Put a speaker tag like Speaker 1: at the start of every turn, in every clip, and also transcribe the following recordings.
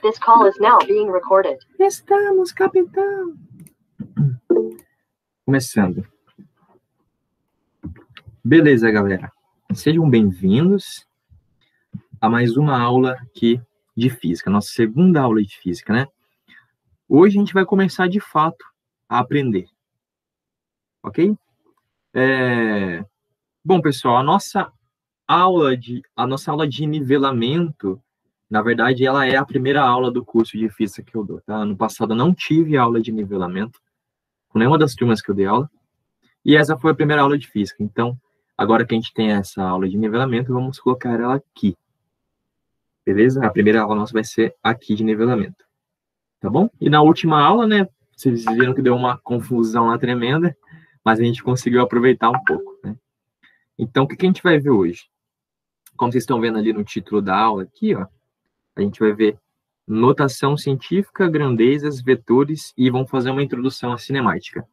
Speaker 1: This call is now being recorded.
Speaker 2: Estamos, capitão. Começando. Beleza, galera. Sejam bem-vindos a mais uma aula aqui de física, nossa segunda aula de física, né? Hoje a gente vai começar, de fato, a aprender. Ok? Bom, pessoal, a nossa aula de nivelamento, na verdade, ela é a primeira aula do curso de física que eu dou, tá? Ano passado eu não tive aula de nivelamento com nenhuma das turmas que eu dei aula, e essa foi a primeira aula de física. Então, agora que a gente tem essa aula de nivelamento, vamos colocar ela aqui. Beleza? A primeira aula nossa vai ser aqui de nivelamento. Tá bom? E na última aula, né, vocês viram que deu uma confusão lá tremenda, mas a gente conseguiu aproveitar um pouco, né? Então, o que a gente vai ver hoje? Como vocês estão vendo ali no título da aula, aqui, ó, a gente vai ver notação científica, grandezas, vetores e vamos fazer uma introdução à cinemática.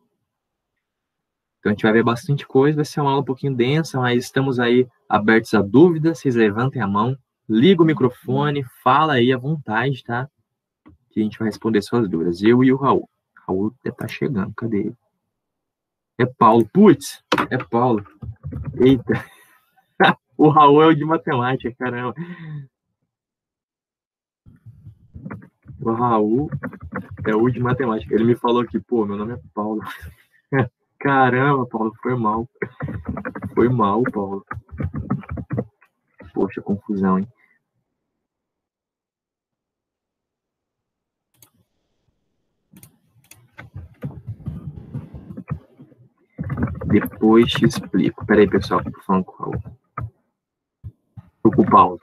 Speaker 2: Então, a gente vai ver bastante coisa, vai ser uma aula um pouquinho densa, mas estamos aí abertos a dúvidas, vocês levantem a mão, liga o microfone, fala aí à vontade, tá? Que a gente vai responder suas dúvidas. Eu e o Raul. Raul deve estar chegando, cadê ele? É Paulo. Putz, é Paulo. Eita. O Raul é o de matemática, caramba. O Raul é o de matemática. Ele me falou aqui, pô, meu nome é Paulo. Caramba, Paulo, foi mal. Foi mal, Paulo. Poxa, confusão, hein? Depois te explico. Pera aí, pessoal, tô falando com o Raul. Tô com o Paulo.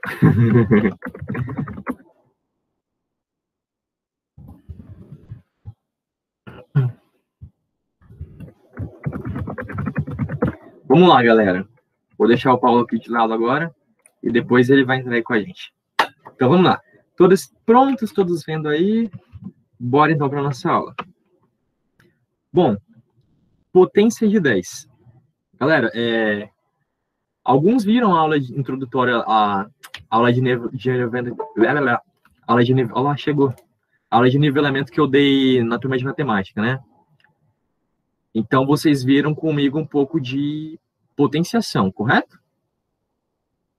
Speaker 2: Vamos lá, galera. Vou deixar o Paulo aqui de lado agora e depois ele vai entrar aí com a gente. Então, vamos lá. Todos prontos, todos vendo aí? Bora, então, para a nossa aula. Bom, potência de 10. Galera, alguns viram a aula introdutória, a aula de nivelamento. Olha, chegou. A aula de nivelamento que eu dei na turma de matemática, né? Então, vocês viram comigo um pouco de potenciação, correto?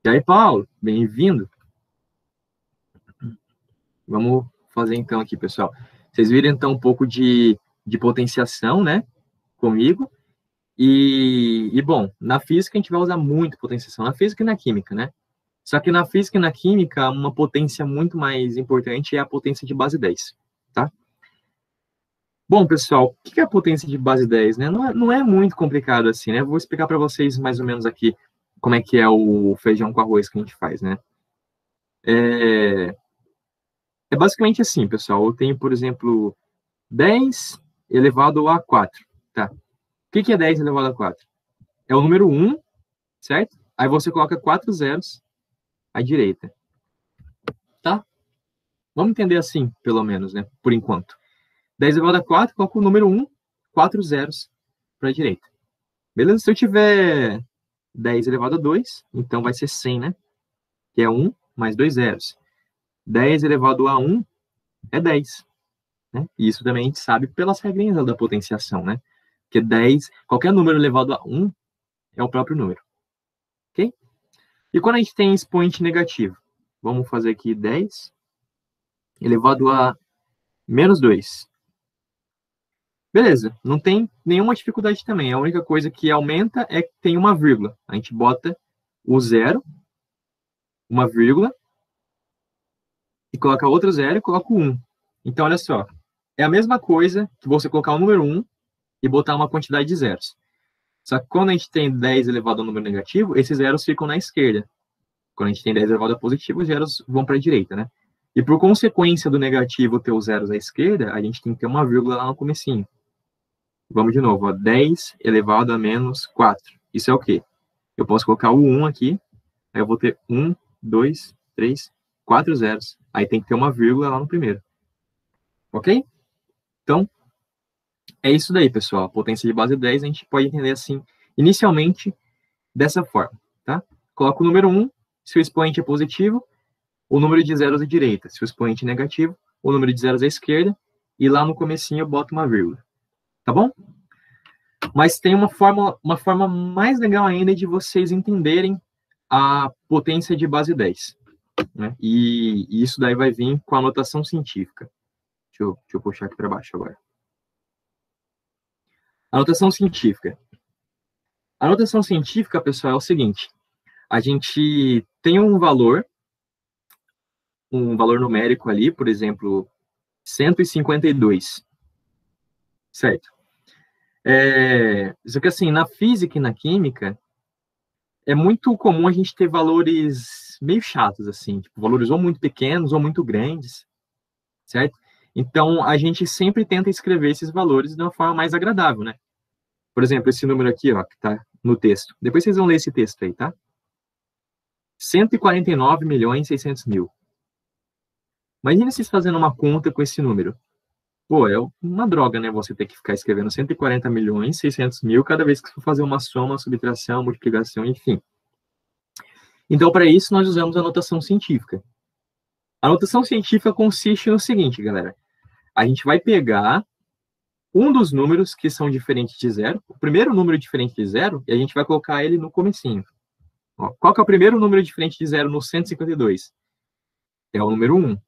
Speaker 2: E aí, Paulo, bem-vindo. Vamos fazer então aqui, pessoal. Vocês viram então um pouco de potenciação, né? Comigo. E, bom, na física a gente vai usar muito potenciação, na física e na química, né? Só que na física e na química, uma potência muito mais importante é a potência de base 10, tá? Bom, pessoal, o que é a potência de base 10, né? Não é muito complicado assim, né? Vou explicar para vocês mais ou menos aqui como é que é o feijão com arroz que a gente faz, né? É basicamente assim, pessoal. Eu tenho, por exemplo, 10 elevado a 4, tá? O que é 10 elevado a 4? É o número 1, certo? Aí você coloca 4 zeros à direita, tá? Vamos entender assim, pelo menos, né? Por enquanto. 10 elevado a 4, coloco o número 1, 4 zeros para a direita. Beleza? Se eu tiver 10 elevado a 2, então vai ser 100, né? Que é 1 mais 2 zeros. 10 elevado a 1 é 10. Né? E isso também a gente sabe pelas regrinhas da potenciação, né? Porque 10, qualquer número elevado a 1 é o próprio número. Ok? E quando a gente tem expoente negativo? Vamos fazer aqui 10 elevado a menos 2. Beleza, não tem nenhuma dificuldade também. A única coisa que aumenta é que tem uma vírgula. A gente bota o zero, uma vírgula, e coloca outro zero e coloca o 1. Então, olha só. É a mesma coisa que você colocar o número 1 e botar uma quantidade de zeros. Só que quando a gente tem 10 elevado a número negativo, esses zeros ficam na esquerda. Quando a gente tem 10 elevado a positivo, os zeros vão para a direita, né? E por consequência do negativo ter os zeros à esquerda, a gente tem que ter uma vírgula lá no comecinho. Vamos de novo, ó, 10 elevado a menos 4. Isso é o quê? Eu posso colocar o 1 aqui, aí eu vou ter 1, 2, 3, 4 zeros. Aí tem que ter uma vírgula lá no primeiro. Ok? Então, é isso daí, pessoal. A potência de base 10 a gente pode entender assim, inicialmente, dessa forma, tá? Coloco o número 1, se o expoente é positivo, o número de zeros à direita, se o expoente é negativo, o número de zeros à esquerda, e lá no comecinho eu boto uma vírgula. Tá bom? Mas tem uma forma mais legal ainda de vocês entenderem a potência de base 10. Né? E isso daí vai vir com a notação científica. Deixa eu puxar aqui para baixo agora. A notação científica. A notação científica, pessoal, é o seguinte. A gente tem um valor numérico ali, por exemplo, 152. Certo? Só que assim, na física e na química, é muito comum a gente ter valores meio chatos, assim, tipo, valores ou muito pequenos ou muito grandes, certo? Então, a gente sempre tenta escrever esses valores de uma forma mais agradável, né? Por exemplo, esse número aqui, ó, que tá no texto. Depois vocês vão ler esse texto aí, tá? 149.600.000. Imagina vocês fazendo uma conta com esse número. Pô, é uma droga, né? Você ter que ficar escrevendo 140.600.000 cada vez que for fazer uma soma, subtração, multiplicação, enfim. Então, para isso, nós usamos a notação científica. A notação científica consiste no seguinte, galera. A gente vai pegar um dos números que são diferentes de zero, o primeiro número diferente de zero, e a gente vai colocar ele no comecinho. Ó, qual que é o primeiro número diferente de zero no 152? É o número 1.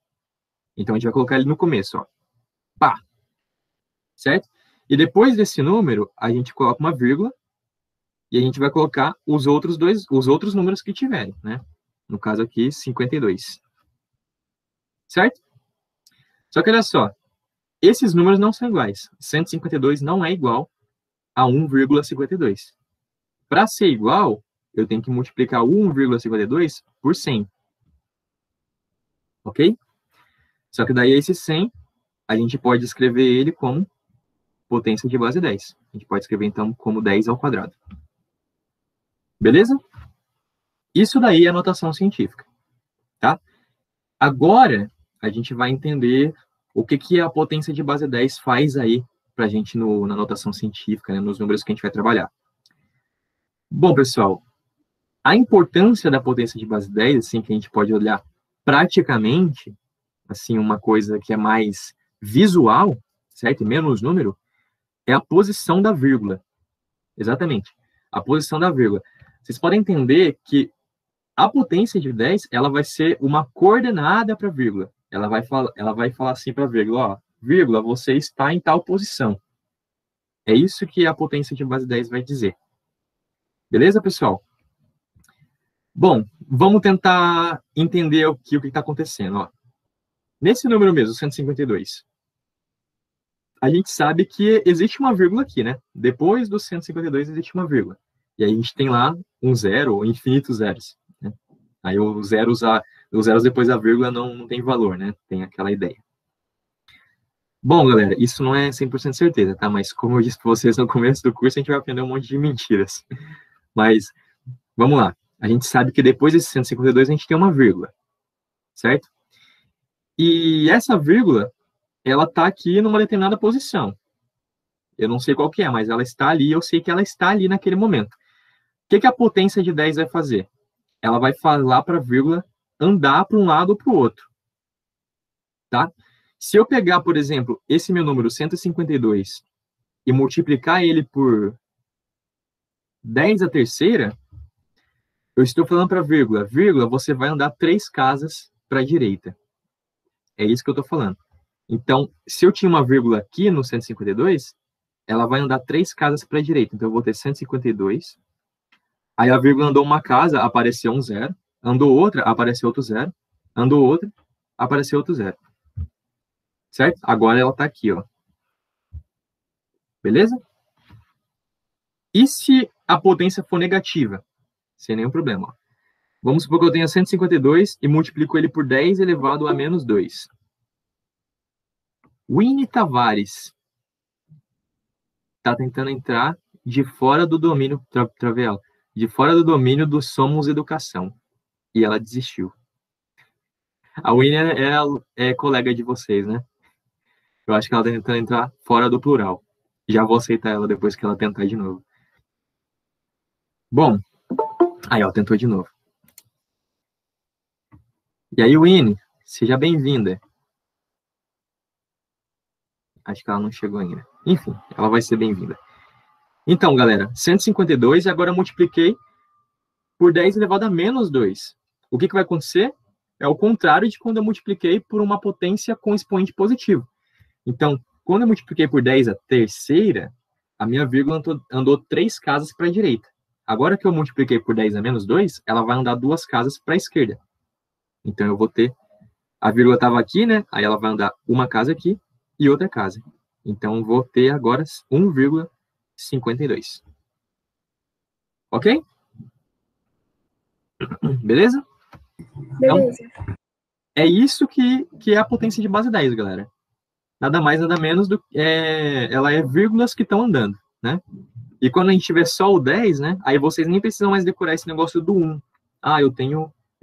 Speaker 2: Então, a gente vai colocar ele no começo, ó. Pá. Certo? E depois desse número, a gente coloca uma vírgula, e a gente vai colocar os outros números que tiverem, né? No caso aqui, 52. Certo? Só que olha só, esses números não são iguais. 152 não é igual a 1,52. Para ser igual, eu tenho que multiplicar o 1,52 por 100. Ok? Só que daí esse 100, a gente pode escrever ele como potência de base 10. A gente pode escrever, então, como 10 ao quadrado. Beleza? Isso daí é a notação científica. Tá? Agora, a gente vai entender o que a potência de base 10 faz aí para a gente na notação científica, né, nos números que a gente vai trabalhar. Bom, pessoal, a importância da potência de base 10, assim, que a gente pode olhar praticamente, assim, uma coisa que é mais visual, certo? E menos número, é a posição da vírgula. Exatamente. A posição da vírgula. Vocês podem entender que a potência de 10, ela vai ser uma coordenada para a vírgula. Ela vai falar assim para a vírgula, ó, vírgula, você está em tal posição. É isso que a potência de base 10 vai dizer. Beleza, pessoal? Bom, vamos tentar entender o que está acontecendo. Ó. Nesse número mesmo, 152, a gente sabe que existe uma vírgula aqui, né? Depois do 152 existe uma vírgula. E aí a gente tem lá um zero ou infinitos zeros. Né? Aí os zeros depois da vírgula não tem valor, né? Tem aquela ideia. Bom, galera, isso não é 100% certeza, tá? Mas como eu disse para vocês no começo do curso, a gente vai aprender um monte de mentiras. Mas, vamos lá. A gente sabe que depois desse 152 a gente tem uma vírgula, certo? E essa vírgula, ela está aqui numa determinada posição. Eu não sei qual que é, mas ela está ali, eu sei que ela está ali naquele momento. O que a potência de 10 vai fazer? Ela vai falar para a vírgula andar para um lado ou para o outro. Tá? Se eu pegar, por exemplo, esse meu número 152 e multiplicar ele por 10 à terceira, eu estou falando para a vírgula, você vai andar 3 casas para a direita. É isso que eu estou falando. Então, se eu tinha uma vírgula aqui no 152, ela vai andar 3 casas para a direita. Então, eu vou ter 152. Aí a vírgula andou uma casa, apareceu um zero. Andou outra, apareceu outro zero. Andou outra, apareceu outro zero. Certo? Agora ela está aqui, ó. Beleza? E se a potência for negativa? Sem nenhum problema. Ó. Vamos supor que eu tenha 152 e multiplico ele por 10 elevado a menos 2. Winnie Tavares está tentando entrar de fora do domínio, travei ela, de fora do domínio do Somos Educação. E ela desistiu. A Winnie é colega de vocês, né? Eu acho que ela está tentando entrar fora do plural. Já vou aceitar ela depois que ela tentar de novo. Bom, aí ela tentou de novo. E aí, Winnie, seja bem-vinda. Acho que ela não chegou ainda. Enfim, ela vai ser bem-vinda. Então, galera, 152 e agora eu multipliquei por 10 elevado a menos 2. O que vai acontecer? É o contrário de quando eu multipliquei por uma potência com expoente positivo. Então, quando eu multipliquei por 10 a terceira, a minha vírgula andou 3 casas para a direita. Agora que eu multipliquei por 10 a menos 2, ela vai andar 2 casas para a esquerda. Então, eu vou ter... A vírgula estava aqui, né? Aí ela vai andar uma casa aqui e outra casa. Então, eu vou ter agora 1,52. Ok? Beleza?
Speaker 3: Beleza.
Speaker 2: Então, é isso que é a potência de base 10, galera. Nada mais, nada menos do que... ela é vírgulas que estão andando, né? E quando a gente tiver só o 10, né? Aí vocês nem precisam mais decorar esse negócio do 1. Ah, eu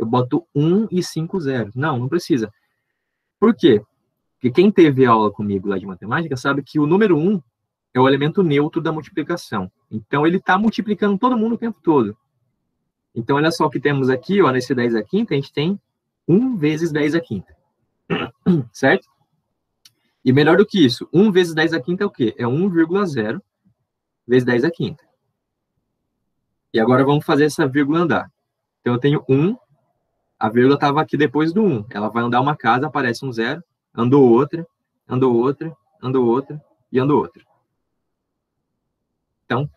Speaker 2: boto 1 e 5 zeros. Não precisa. Por quê? Porque quem teve aula comigo lá de matemática sabe que o número 1 é o elemento neutro da multiplicação. Então, ele está multiplicando todo mundo o tempo todo. Então, olha só o que temos aqui, ó, nesse 10 à quinta, a gente tem 1 vezes 10 à quinta. Certo? E melhor do que isso, 1 vezes 10 à quinta é o quê? É 1,0 vezes 10 à quinta. E agora vamos fazer essa vírgula andar. Então, eu tenho 1, a vírgula estava aqui depois do 1. Ela vai andar uma casa, aparece um 0, andou outra, andou outra, andou outra e andou outra. Então,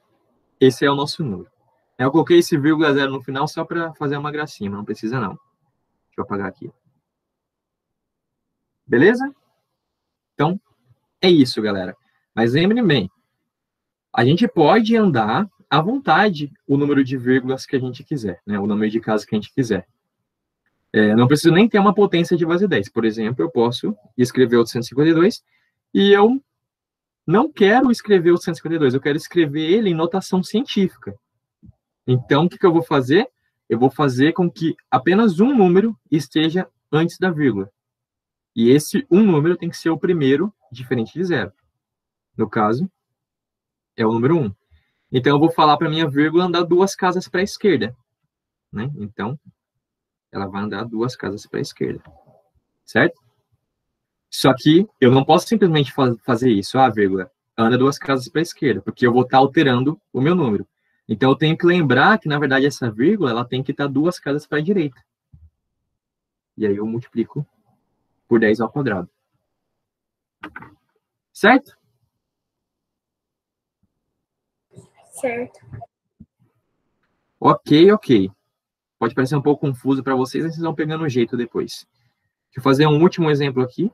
Speaker 2: esse é o nosso número. Eu coloquei esse vírgula 0 no final só para fazer uma gracinha, mas não precisa não. Deixa eu apagar aqui. Beleza? Então, é isso, galera. Mas lembrem bem, a gente pode andar à vontade o número de vírgulas que a gente quiser, né? O número de casas que a gente quiser. Não preciso nem ter uma potência de base 10. Por exemplo, eu posso escrever o 152 e eu não quero escrever o 152, eu quero escrever ele em notação científica. Então, o que eu vou fazer? Eu vou fazer com que apenas um número esteja antes da vírgula. E esse um número tem que ser o primeiro, diferente de 0. No caso, é o número 1. Então, eu vou falar para a minha vírgula andar 2 casas para a esquerda. Né? Então, ela vai andar 2 casas para a esquerda. Certo? Só que eu não posso simplesmente fazer isso, vírgula, anda 2 casas para a esquerda, porque eu vou estar alterando o meu número. Então, eu tenho que lembrar que, na verdade, essa vírgula ela tem que estar 2 casas para a direita. E aí eu multiplico por 10 ao quadrado. Certo?
Speaker 3: Certo.
Speaker 2: Ok. Pode parecer um pouco confuso para vocês, mas vocês vão pegando o jeito depois. Deixa eu fazer um último exemplo aqui.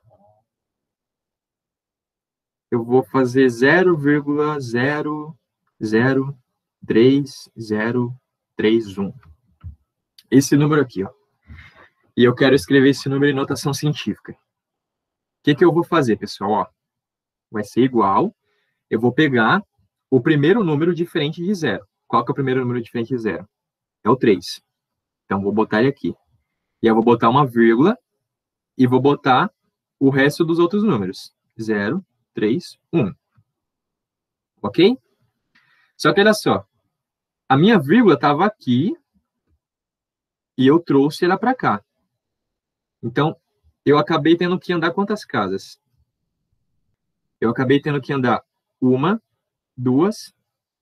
Speaker 2: Eu vou fazer 0,0033031. Esse número aqui, ó. E eu quero escrever esse número em notação científica. O que eu vou fazer, pessoal? Ó, vai ser igual. Eu vou pegar o primeiro número diferente de 0. Qual que é o primeiro número diferente de 0? É o 3. Então, vou botar ele aqui. E eu vou botar uma vírgula e vou botar o resto dos outros números. 0, 3, 1. Ok? Só que olha só. A minha vírgula estava aqui e eu trouxe ela para cá. Então, eu acabei tendo que andar quantas casas? Eu acabei tendo que andar 1, 2,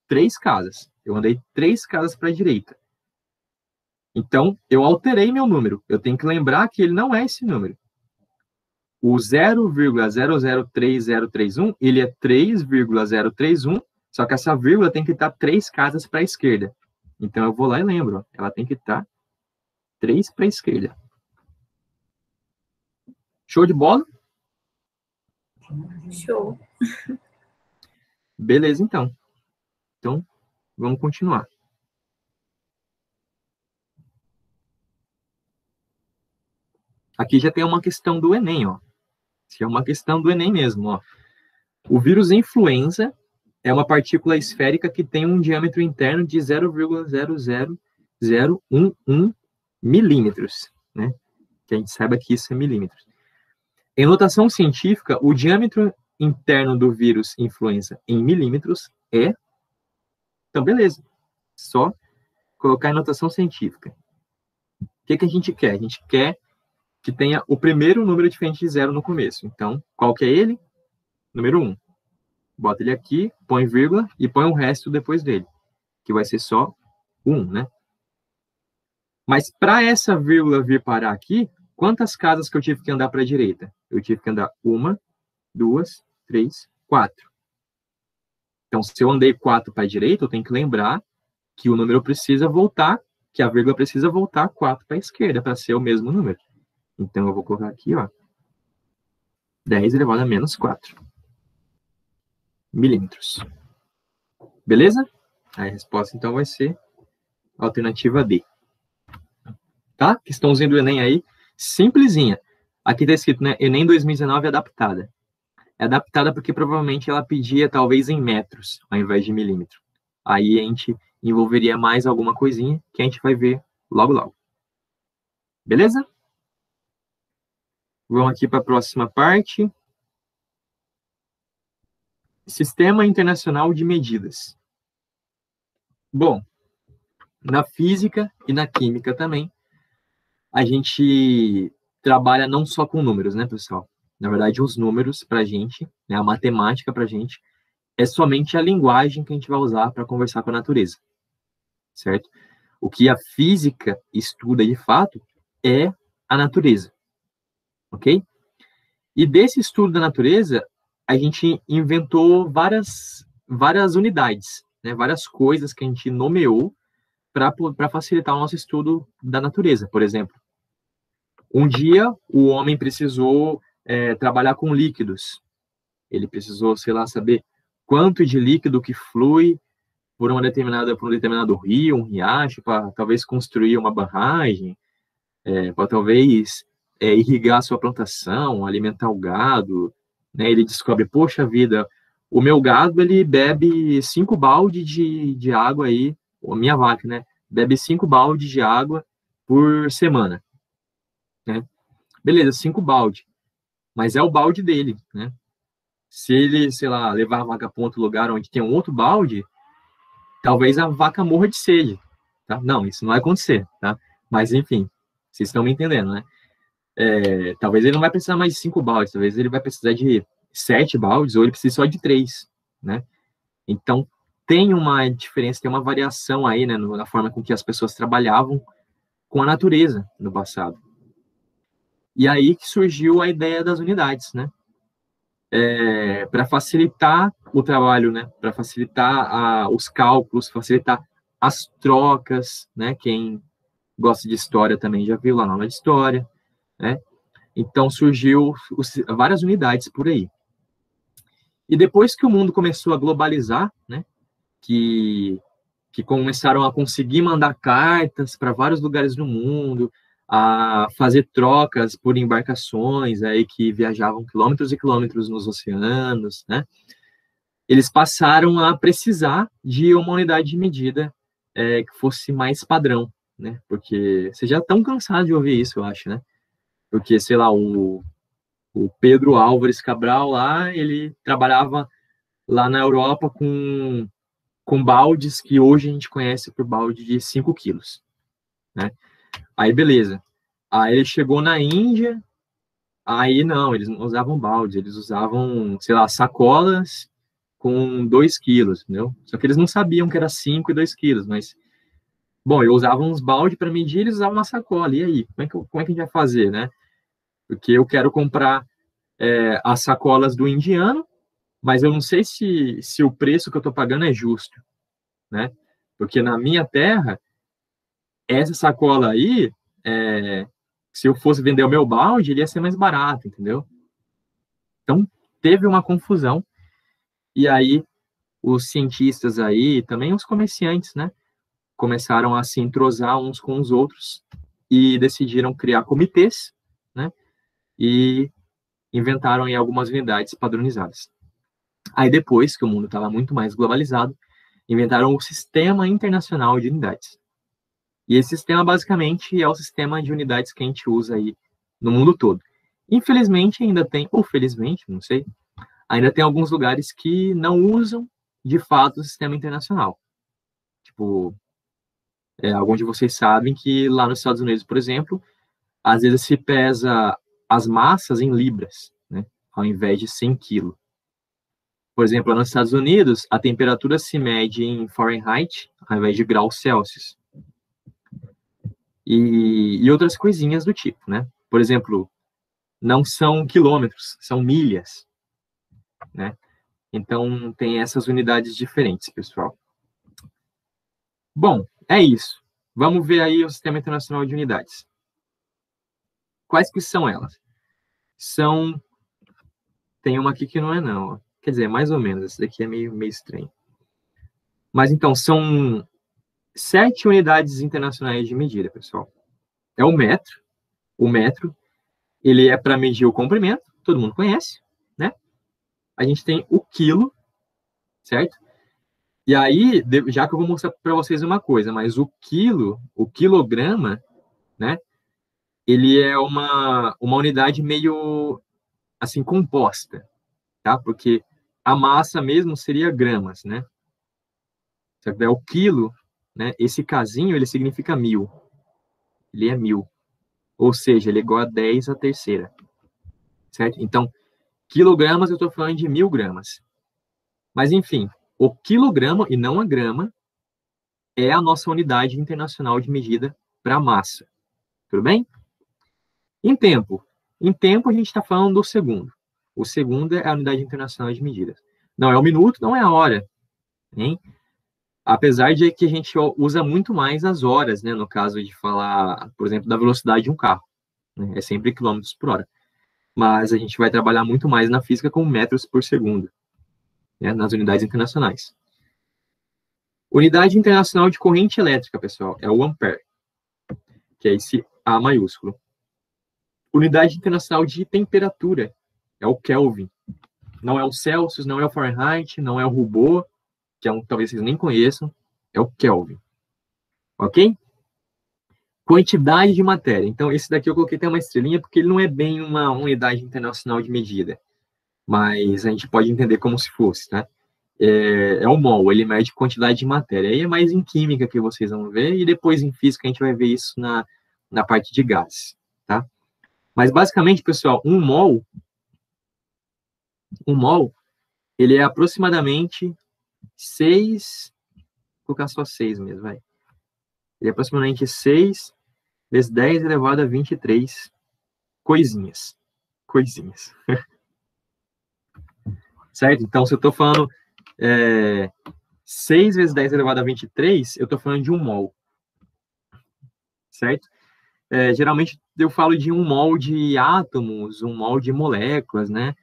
Speaker 2: 3 casas. Eu andei 3 casas para a direita. Então, eu alterei meu número. Eu tenho que lembrar que ele não é esse número. O 0,003031, ele é 3,031, só que essa vírgula tem que estar 3 casas para a esquerda. Então, eu vou lá e lembro. Ó, ela tem que estar 3 para a esquerda. Show de bola?
Speaker 3: Show.
Speaker 2: Beleza, então. Então, vamos continuar. Aqui já tem uma questão do Enem, ó. Isso é uma questão do Enem mesmo, ó. O vírus influenza é uma partícula esférica que tem um diâmetro interno de 0,00011 milímetros, né? Que a gente saiba que isso é milímetros. Em notação científica, o diâmetro interno do vírus influenza em milímetros é... Então, beleza. Só colocar em notação científica. O que a gente quer? A gente quer que tenha o primeiro número diferente de 0 no começo. Então, qual que é ele? Número 1. Bota ele aqui, põe vírgula e põe o resto depois dele, que vai ser só 1, né? Mas para essa vírgula vir parar aqui, quantas casas que eu tive que andar para a direita? Eu tive que andar 1, 2, 3, 4. Então, se eu andei 4 para a direita, eu tenho que lembrar que o número precisa voltar, que a vírgula precisa voltar 4 para a esquerda, para ser o mesmo número. Então, eu vou colocar aqui, ó, 10 elevado a menos 4 milímetros. Beleza? A resposta, então, vai ser a alternativa D. Tá? Questãozinha do Enem aí, simplesinha. Aqui está escrito, né? Enem 2019 adaptada. É adaptada porque provavelmente ela pedia talvez em metros, ao invés de milímetro. Aí a gente envolveria mais alguma coisinha que a gente vai ver logo, logo. Beleza? Vamos aqui para a próxima parte. Sistema Internacional de Medidas. Bom, na física e na química também, a gente trabalha não só com números, né, pessoal? Na verdade, os números para a gente, né, a matemática para a gente, é somente a linguagem que a gente vai usar para conversar com a natureza, certo? O que a física estuda de fato é a natureza, ok? E desse estudo da natureza, a gente inventou várias unidades, né, várias coisas que a gente nomeou para facilitar o nosso estudo da natureza. Por exemplo, um dia o homem precisou trabalhar com líquidos. Ele precisou, sei lá, saber quanto de líquido que flui por um determinado rio, um riacho, para talvez construir uma barragem, para talvez irrigar a sua plantação, alimentar o gado, né? Ele descobre, poxa vida, o meu gado, ele bebe 5 baldes de água aí, a minha vaca, né? Bebe 5 baldes de água por semana, né? Beleza, 5 baldes, mas é o balde dele, né? Se ele, sei lá, levar a vaca para outro lugar onde tem um outro balde, talvez a vaca morra de sede, tá? Não, isso não vai acontecer, tá? Mas, enfim, vocês estão me entendendo, né? Talvez ele não vai precisar mais de 5 baldes, talvez ele vai precisar de 7 baldes, ou ele precisa só de 3, né? Então, tem uma diferença, tem uma variação aí, né, na forma com que as pessoas trabalhavam com a natureza no passado. E aí que surgiu a ideia das unidades, né? Para facilitar o trabalho, né? Para facilitar os cálculos, facilitar as trocas, né? Quem gosta de história também já viu lá na aula de história, né? Então surgiu várias unidades por aí. E depois que o mundo começou a globalizar, né? Que começaram a conseguir mandar cartas para vários lugares do mundo, a fazer trocas por embarcações aí que viajavam quilômetros e quilômetros nos oceanos, né? Eles passaram a precisar de uma unidade de medida que fosse mais padrão, né? Porque vocês já estão cansados de ouvir isso, eu acho, né? Porque, sei lá, o Pedro Álvares Cabral lá, ele trabalhava lá na Europa com baldes que hoje a gente conhece por balde de 5 quilos, né? Aí, beleza. Aí ele chegou na Índia, aí não, eles não usavam baldes, eles usavam, sei lá, sacolas com 2 quilos, entendeu? Só que eles não sabiam que era 5 e 2 quilos, mas, bom, eu usava uns baldes para medir, eles usavam uma sacola, e aí? Como é que a gente vai fazer, né? Porque eu quero comprar as sacolas do indiano, mas eu não sei se o preço que eu estou pagando é justo, né? Porque na minha terra, essa sacola aí, se eu fosse vender o meu balde, ele ia ser mais barato, entendeu? Então, teve uma confusão, e aí os cientistas aí, também os comerciantes, né, começaram a se entrosar uns com os outros e decidiram criar comitês, né, e inventaram aí algumas unidades padronizadas. Aí depois, que o mundo estava muito mais globalizado, inventaram o Sistema Internacional de Unidades. E esse sistema, basicamente, é o sistema de unidades que a gente usa aí no mundo todo. Infelizmente, ainda tem, ou felizmente, não sei, ainda tem alguns lugares que não usam, de fato, o sistema internacional. Tipo, alguns de vocês sabem que lá nos Estados Unidos, por exemplo, às vezes se pesa as massas em libras, né, ao invés de 100 quilos. Por exemplo, nos Estados Unidos, a temperatura se mede em Fahrenheit, ao invés de graus Celsius. E outras coisinhas do tipo, né? Por exemplo, não são quilômetros, são milhas, né? Então, tem essas unidades diferentes, pessoal. Bom, é isso. Vamos ver aí o Sistema Internacional de Unidades. Quais que são elas? Tem uma aqui que não é não, ó. Quer dizer, mais ou menos, esse daqui é meio estranho. Mas então, são 7 unidades internacionais de medida, pessoal. É o metro. O metro, ele é para medir o comprimento, todo mundo conhece, né? A gente tem o quilo, certo? E aí, já que eu vou mostrar para vocês uma coisa, mas o quilograma, né? Ele é uma unidade meio, assim, composta, tá? Porque a massa mesmo seria gramas, né? Certo? É o quilo, né? Esse casinho, ele significa 1000. Ele é 1000. Ou seja, ele é igual a 10 à terceira. Certo? Então, quilogramas, eu estou falando de 1000 gramas. Mas, enfim, o quilograma, e não a grama, é a nossa unidade internacional de medida para massa. Tudo bem? Em tempo. Em tempo, a gente está falando do segundo. O segundo é a unidade internacional de medida. Não é o minuto, não é a hora. Hein? Apesar de que a gente usa muito mais as horas, né? No caso de falar, por exemplo, da velocidade de um carro. Né? É sempre quilômetros por hora. Mas a gente vai trabalhar muito mais na física com metros por segundo, né? Nas unidades internacionais. Unidade internacional de corrente elétrica, pessoal, é o ampere, que é esse A maiúsculo. Unidade internacional de temperatura é o Kelvin. Não é o Celsius, não é o Fahrenheit, não é o Rubô, que é um que talvez vocês nem conheçam, é o Kelvin. Ok? Quantidade de matéria. Então, esse daqui eu coloquei até uma estrelinha, porque ele não é bem uma unidade internacional de medida. Mas a gente pode entender como se fosse, né? É o mol, ele mede quantidade de matéria. Aí é mais em química que vocês vão ver, e depois em física a gente vai ver isso na parte de gases, tá? Mas, basicamente, pessoal, um mol, ele é aproximadamente 6, vou colocar só 6 mesmo, vai. Ele é aproximadamente 6 vezes 10 elevado a 23 coisinhas. Coisinhas. Certo? Então, se eu estou falando 6 vezes 10 elevado a 23, eu estou falando de um mol. Certo? Geralmente, eu falo de um mol de átomos, um mol de moléculas, né?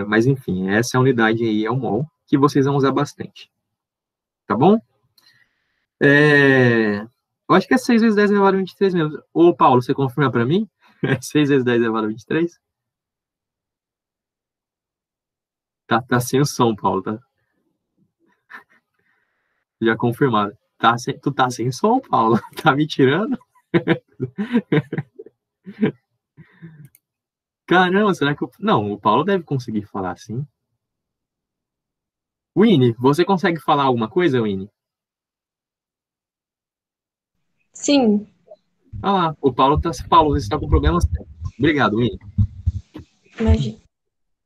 Speaker 2: Mas, enfim, essa unidade aí é o mol, que vocês vão usar bastante. Tá bom? Eu acho que é 6 vezes 10 elevado a 23 mesmo. Ô, Paulo, você confirma para mim? É 6 vezes 10 elevado a 23? Tá sem o som, Paulo, tá? Já confirmado. Tu tá sem som, Paulo? Tá me tirando? Caramba, será que Não, o Paulo deve conseguir falar assim. Winnie, você consegue falar alguma coisa, Winnie?
Speaker 3: Sim.
Speaker 2: Ah lá, o Paulo Paulo, você está com problemas técnicos. Obrigado, Winnie.
Speaker 3: Imagina.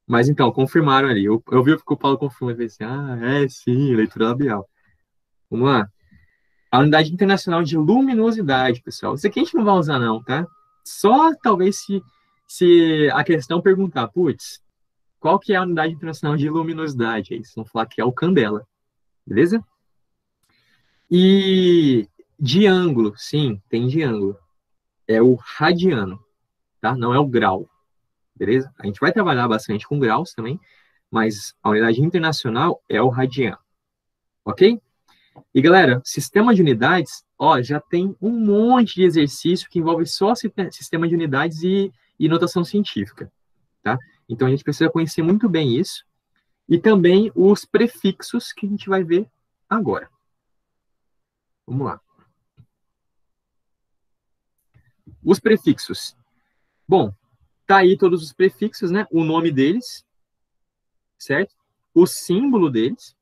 Speaker 2: Mas então, confirmaram ali. Eu vi que o Paulo confirmou e falei assim, sim, leitura labial. Vamos lá. A unidade internacional de luminosidade, pessoal. Isso aqui a gente não vai usar não, tá? Só talvez se a questão perguntar, putz, qual que é a unidade internacional de luminosidade? Aí vocês vão falar que é o candela, beleza? E de ângulo, sim, tem de ângulo. É o radiano, tá? Não é o grau, beleza? A gente vai trabalhar bastante com graus também, mas a unidade internacional é o radiano, ok? E, galera, sistema de unidades, já tem um monte de exercício que envolve só sistema de unidades e notação científica, tá? Então, a gente precisa conhecer muito bem isso e também os prefixos que a gente vai ver agora. Vamos lá. Os prefixos. Bom, tá aí todos os prefixos, né? O nome deles, certo? O símbolo deles.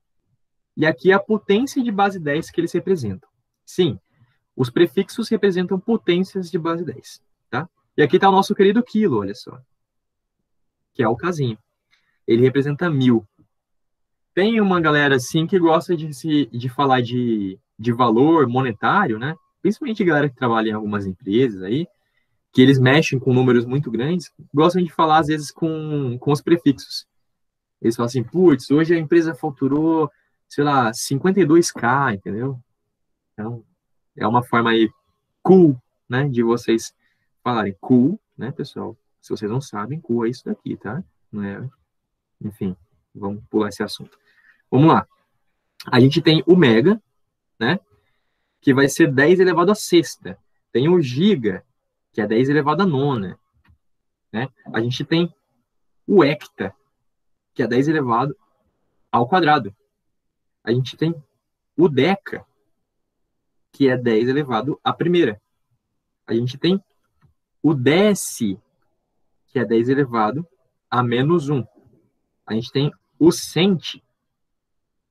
Speaker 2: E aqui a potência de base 10 que eles representam. Sim, os prefixos representam potências de base 10, tá? E aqui está o nosso querido quilo, olha só, que é o casinho. Ele representa 1000. Tem uma galera, assim, que gosta de falar de valor monetário, né? Principalmente galera que trabalha em algumas empresas aí, que eles mexem com números muito grandes, gostam de falar, às vezes, com os prefixos. Eles falam assim, putz, hoje a empresa faturou, sei lá, 52K, entendeu? Então, é uma forma aí cool, né, de vocês falarem cool, né, pessoal? Se vocês não sabem, cool é isso daqui, tá? Não é... Enfim, vamos pular esse assunto. Vamos lá. A gente tem o mega, né, que vai ser 10 elevado a sexta. Tem o giga, que é 10 elevado a nona, né? A gente tem o hecta, que é 10 elevado ao quadrado. A gente tem o deca, que é 10 elevado à primeira. A gente tem o deci, que é 10 elevado a menos 1. A gente tem o centi,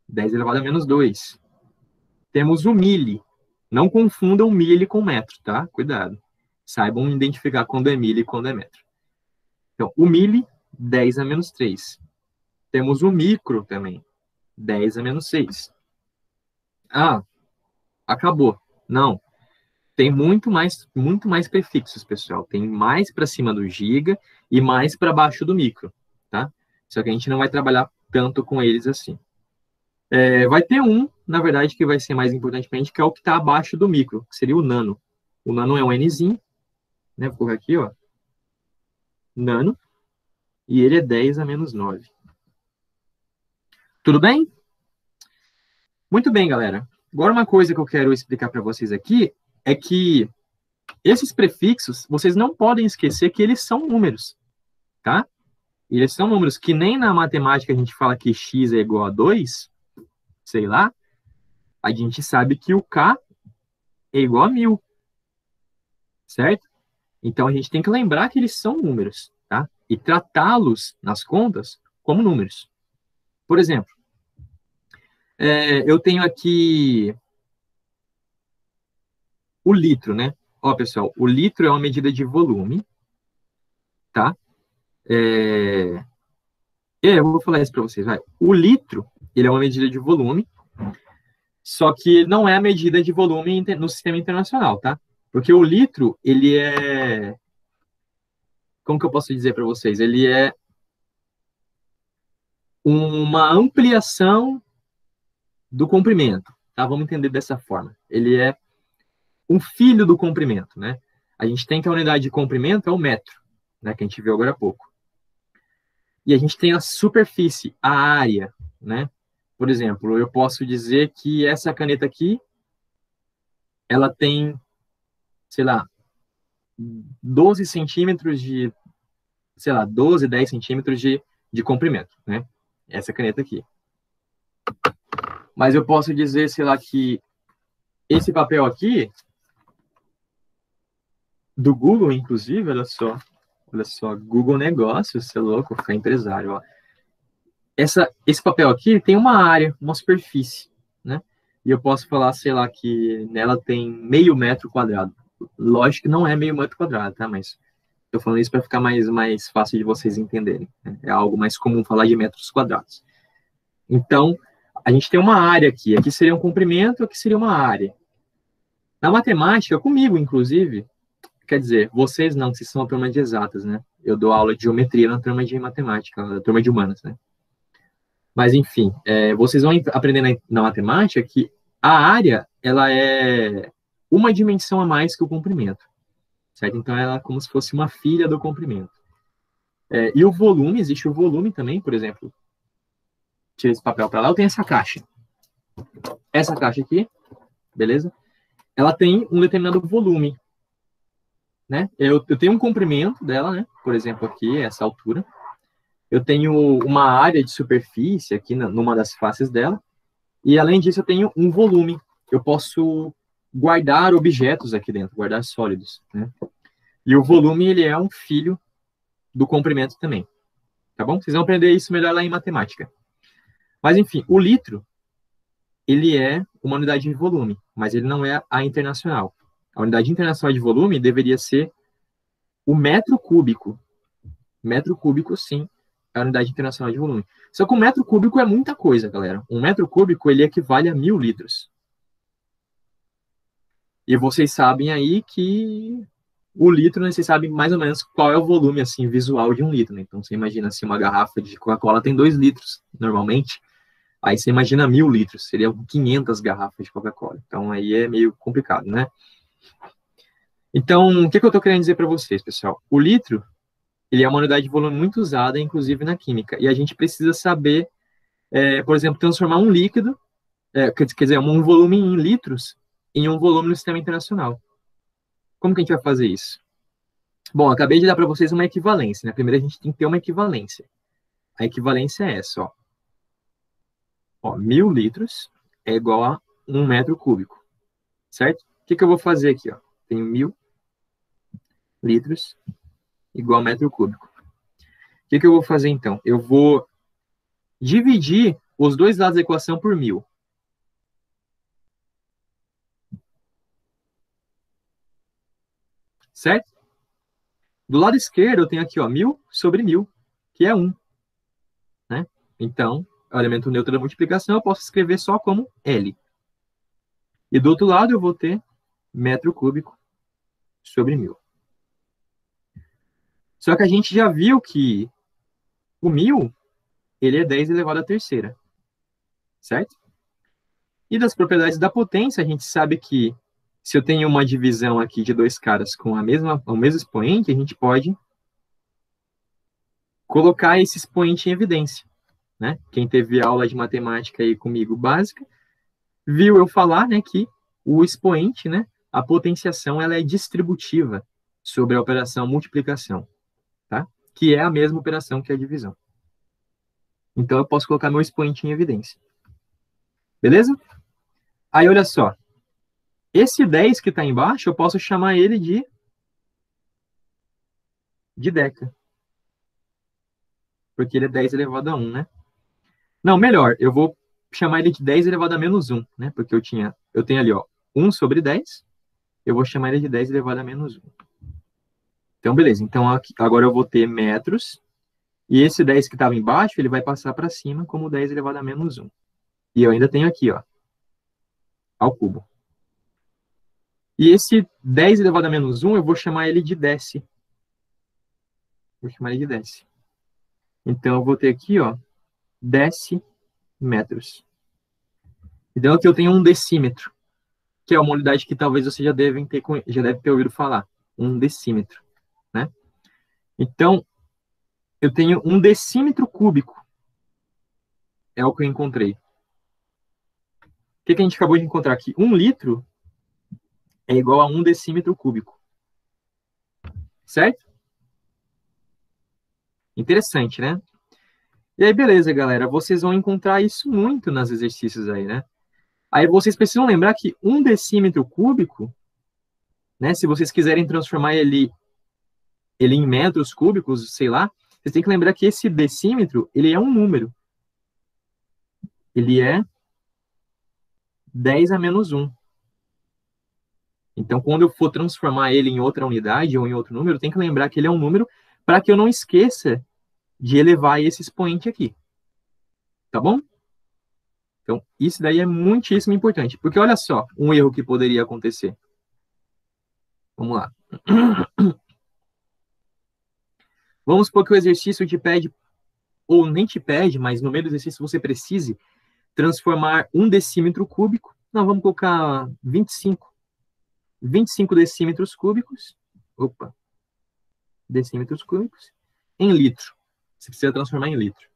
Speaker 2: 10 elevado a menos 2. Temos o mili. Não confundam mili com metro, tá? Cuidado. Saibam identificar quando é mili e quando é metro. Então, o mili, 10 a menos 3. Temos o micro também, 10 a menos 6. Ah, acabou. Não. Tem muito mais prefixos, pessoal. Tem mais para cima do giga e mais para baixo do micro, tá? Só que a gente não vai trabalhar tanto com eles assim. Vai ter um, na verdade, que vai ser mais importante para a gente, que é o que está abaixo do micro, que seria o nano. O nano é um Nzinho, né? Vou colocar aqui, ó. Nano. E ele é 10 a menos 9. Tudo bem? Muito bem, galera. Agora, uma coisa que eu quero explicar para vocês aqui é que esses prefixos, vocês não podem esquecer que eles são números, tá? Eles são números que nem na matemática a gente fala que x é igual a 2, sei lá, a gente sabe que o k é igual a 1000, certo? Então, a gente tem que lembrar que eles são números, tá? E tratá-los nas contas como números. Por exemplo, eu tenho aqui o litro, né? Ó, pessoal, o litro é uma medida de volume, tá? Eu vou falar isso para vocês, vai. O litro, ele é uma medida de volume, só que ele não é a medida de volume no sistema internacional, tá? Porque o litro, ele é... Como que eu posso dizer para vocês? Ele é uma ampliação do comprimento, tá? Vamos entender dessa forma. Ele é um filho do comprimento, né? A gente tem que a unidade de comprimento é o metro, né? Que a gente viu agora há pouco. E a gente tem a superfície, a área, né? Por exemplo, eu posso dizer que essa caneta aqui, ela tem, sei lá, 12 centímetros de, sei lá, 12, 10 centímetros de comprimento, né? Essa caneta aqui. Mas eu posso dizer, sei lá, que esse papel aqui, do Google, inclusive, olha só, Google Negócios, você é louco, ficar empresário, ó. Esse papel aqui tem uma área, uma superfície, né? E eu posso falar, sei lá, que nela tem meio metro quadrado. Lógico que não é meio metro quadrado, tá? Mas estou falando isso para ficar mais fácil de vocês entenderem, né? É algo mais comum falar de metros quadrados. Então, a gente tem uma área aqui. Aqui seria um comprimento, aqui seria uma área. Na matemática, comigo, inclusive, quer dizer, vocês não, vocês são a turma de exatas, né? Eu dou aula de geometria na turma de matemática, na turma de humanas, né? Mas, enfim, vocês vão aprender na matemática que a área, ela é uma dimensão a mais que o comprimento, certo? Então, ela é como se fosse uma filha do comprimento. E o volume, existe o volume também, por exemplo. Tira esse papel para lá, eu tenho essa caixa. Essa caixa aqui, beleza? Ela tem um determinado volume, né? Eu tenho um comprimento dela, né? Por exemplo, aqui, essa altura. Eu tenho uma área de superfície aqui numa das faces dela. E, além disso, eu tenho um volume. Eu posso guardar objetos aqui dentro, guardar sólidos, né? E o volume, ele é um filho do comprimento também. Tá bom? Vocês vão aprender isso melhor lá em matemática. Mas, enfim, o litro, ele é uma unidade de volume, mas ele não é a internacional. A unidade internacional de volume deveria ser o metro cúbico. Metro cúbico, sim, é a unidade internacional de volume. Só que o metro cúbico é muita coisa, galera. Um metro cúbico, ele equivale a 1.000 litros. E vocês sabem aí que o litro, né, vocês sabem mais ou menos qual é o volume, assim, visual de um litro, né? Então, você imagina, assim, uma garrafa de Coca-Cola tem 2 litros, normalmente. Aí você imagina 1.000 litros, seriam 500 garrafas de Coca-Cola. Então, aí é meio complicado, né? Então, o que eu estou querendo dizer para vocês, pessoal? O litro, ele é uma unidade de volume muito usada, inclusive na química. E a gente precisa saber, por exemplo, transformar um líquido, quer dizer, um volume em litros, em um volume no sistema internacional. Como que a gente vai fazer isso? Bom, acabei de dar para vocês uma equivalência, né? Primeiro a gente tem que ter uma equivalência. A equivalência é essa, ó. 1.000 litros é igual a 1 metro cúbico, certo? O que eu vou fazer aqui, ó? Tenho 1.000 litros igual a metro cúbico. O que eu vou fazer, então? Eu vou dividir os dois lados da equação por 1.000. Certo? Do lado esquerdo, eu tenho aqui, ó, 1.000 sobre 1.000, que é 1. Né? Então, o elemento neutro da multiplicação eu posso escrever só como L. E do outro lado, eu vou ter metro cúbico sobre 1.000. Só que a gente já viu que o 1.000, ele é 10 elevado à terceira. Certo? E das propriedades da potência, a gente sabe que se eu tenho uma divisão aqui de dois caras com o mesmo expoente, a gente pode colocar esse expoente em evidência. Né? Quem teve aula de matemática aí comigo básica, viu eu falar, né, que o expoente, né, a potenciação, ela é distributiva sobre a operação multiplicação, tá? Que é a mesma operação que a divisão. Então, eu posso colocar meu expoente em evidência. Beleza? Aí, olha só. Esse 10 que está embaixo, eu posso chamar ele de deca. Porque ele é 10 elevado a 1, né? Não, melhor, eu vou chamar ele de 10 elevado a menos 1, né? Porque eu tenho ali, ó, 1 sobre 10. Eu vou chamar ele de 10 elevado a menos 1. Então, beleza. Então, aqui, agora eu vou ter metros. E esse 10 que estava embaixo, ele vai passar para cima como 10 elevado a menos 1. E eu ainda tenho aqui, ó, ao cubo. E esse 10 elevado a menos 1, eu vou chamar ele de déci. Vou chamar ele de déci. Então, eu vou ter aqui, ó, decimetros. Então, aqui eu tenho um decímetro, que é uma unidade que talvez você já deve ter ouvido falar. Um decímetro, né? Então, eu tenho um decímetro cúbico. É o que eu encontrei. O que a gente acabou de encontrar aqui? 1 litro é igual a 1 decímetro cúbico. Certo? Interessante, né? E aí, beleza, galera. Vocês vão encontrar isso muito nos exercícios aí, né? Aí vocês precisam lembrar que 1 decímetro cúbico, né? Se vocês quiserem transformar ele em metros cúbicos, sei lá, vocês têm que lembrar que esse decímetro, ele é um número. Ele é 10 a menos 1. Então, quando eu for transformar ele em outra unidade ou em outro número, tem que lembrar que ele é um número para que eu não esqueça de elevar esse expoente aqui. Tá bom? Então, isso daí é muitíssimo importante. Porque olha só, um erro que poderia acontecer. Vamos lá. Vamos supor que o exercício te pede, ou nem te pede, mas no meio do exercício você precise transformar 1 decímetro cúbico. Não, vamos colocar 25 decímetros cúbicos. Opa. Decímetros cúbicos em litro. Você precisa transformar em litro.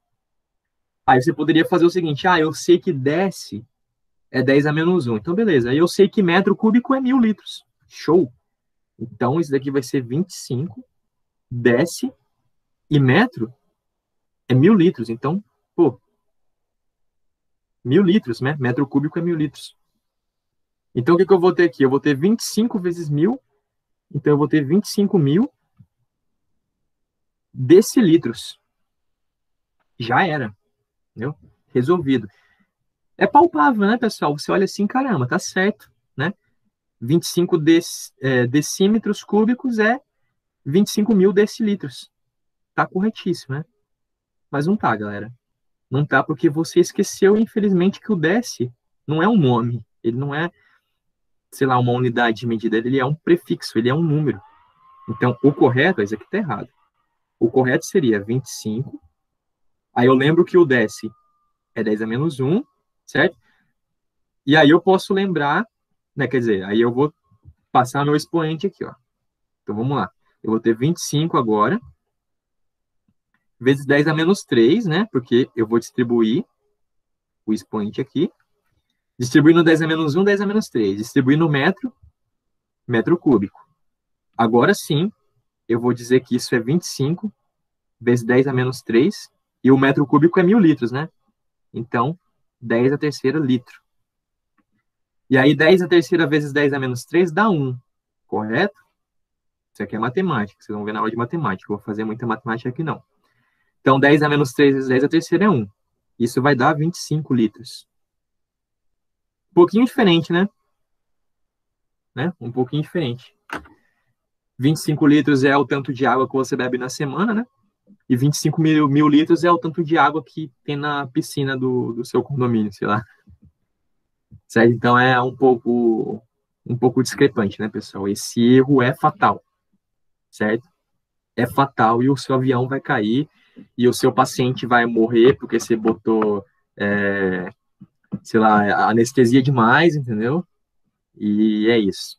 Speaker 2: Aí você poderia fazer o seguinte, eu sei que déci é 10 a menos 1. Então, beleza. Aí eu sei que metro cúbico é 1.000 litros. Show! Então, isso daqui vai ser 25 déci e metro é 1.000 litros. Então, pô, 1.000 litros, né? Metro cúbico é 1.000 litros. Então, o que eu vou ter aqui? Eu vou ter 25 vezes 1.000. Então, eu vou ter 25.000 decilitros. Já era. Entendeu? Resolvido. É palpável, né, pessoal? Você olha assim, caramba, tá certo, né? 25 decímetros cúbicos é 25 mil decilitros. Tá corretíssimo, né? Mas não tá, galera. Não tá porque você esqueceu, infelizmente, que o deci não é um nome. Ele não é, sei lá, uma unidade de medida. Ele é um prefixo, ele é um número. Então, o correto, isso aqui tá errado. O correto seria 25. Aí eu lembro que o deci é 10 a menos 1, certo? E aí eu posso lembrar, né? Quer dizer, aí eu vou passar meu expoente aqui, ó. Então, vamos lá. Eu vou ter 25 agora, vezes 10 a menos 3, né? Porque eu vou distribuir o expoente aqui. Distribuindo 10 a menos 1, 10 a menos 3. Distribuindo metro cúbico. Agora sim, eu vou dizer que isso é 25 vezes 10 a menos 3. E o metro cúbico é 1.000 litros, né? Então, 10 a terceira litro. E aí, 10 a terceira vezes 10 a menos 3 dá 1. Correto? Isso aqui é matemática. Vocês vão ver na aula de matemática. Eu vou fazer muita matemática aqui, não. Então, 10 a menos 3 vezes 10 a terceira é 1. Isso vai dar 25 litros. Um pouquinho diferente, né? Um pouquinho diferente. 25 litros é o tanto de água que você bebe na semana, né? E 25 mil litros é o tanto de água que tem na piscina do seu condomínio, sei lá. Certo? Então, é um pouco discrepante, né, pessoal? Esse erro é fatal, certo? É fatal e o seu avião vai cair e o seu paciente vai morrer porque você botou, sei lá, anestesia demais, entendeu? E é isso.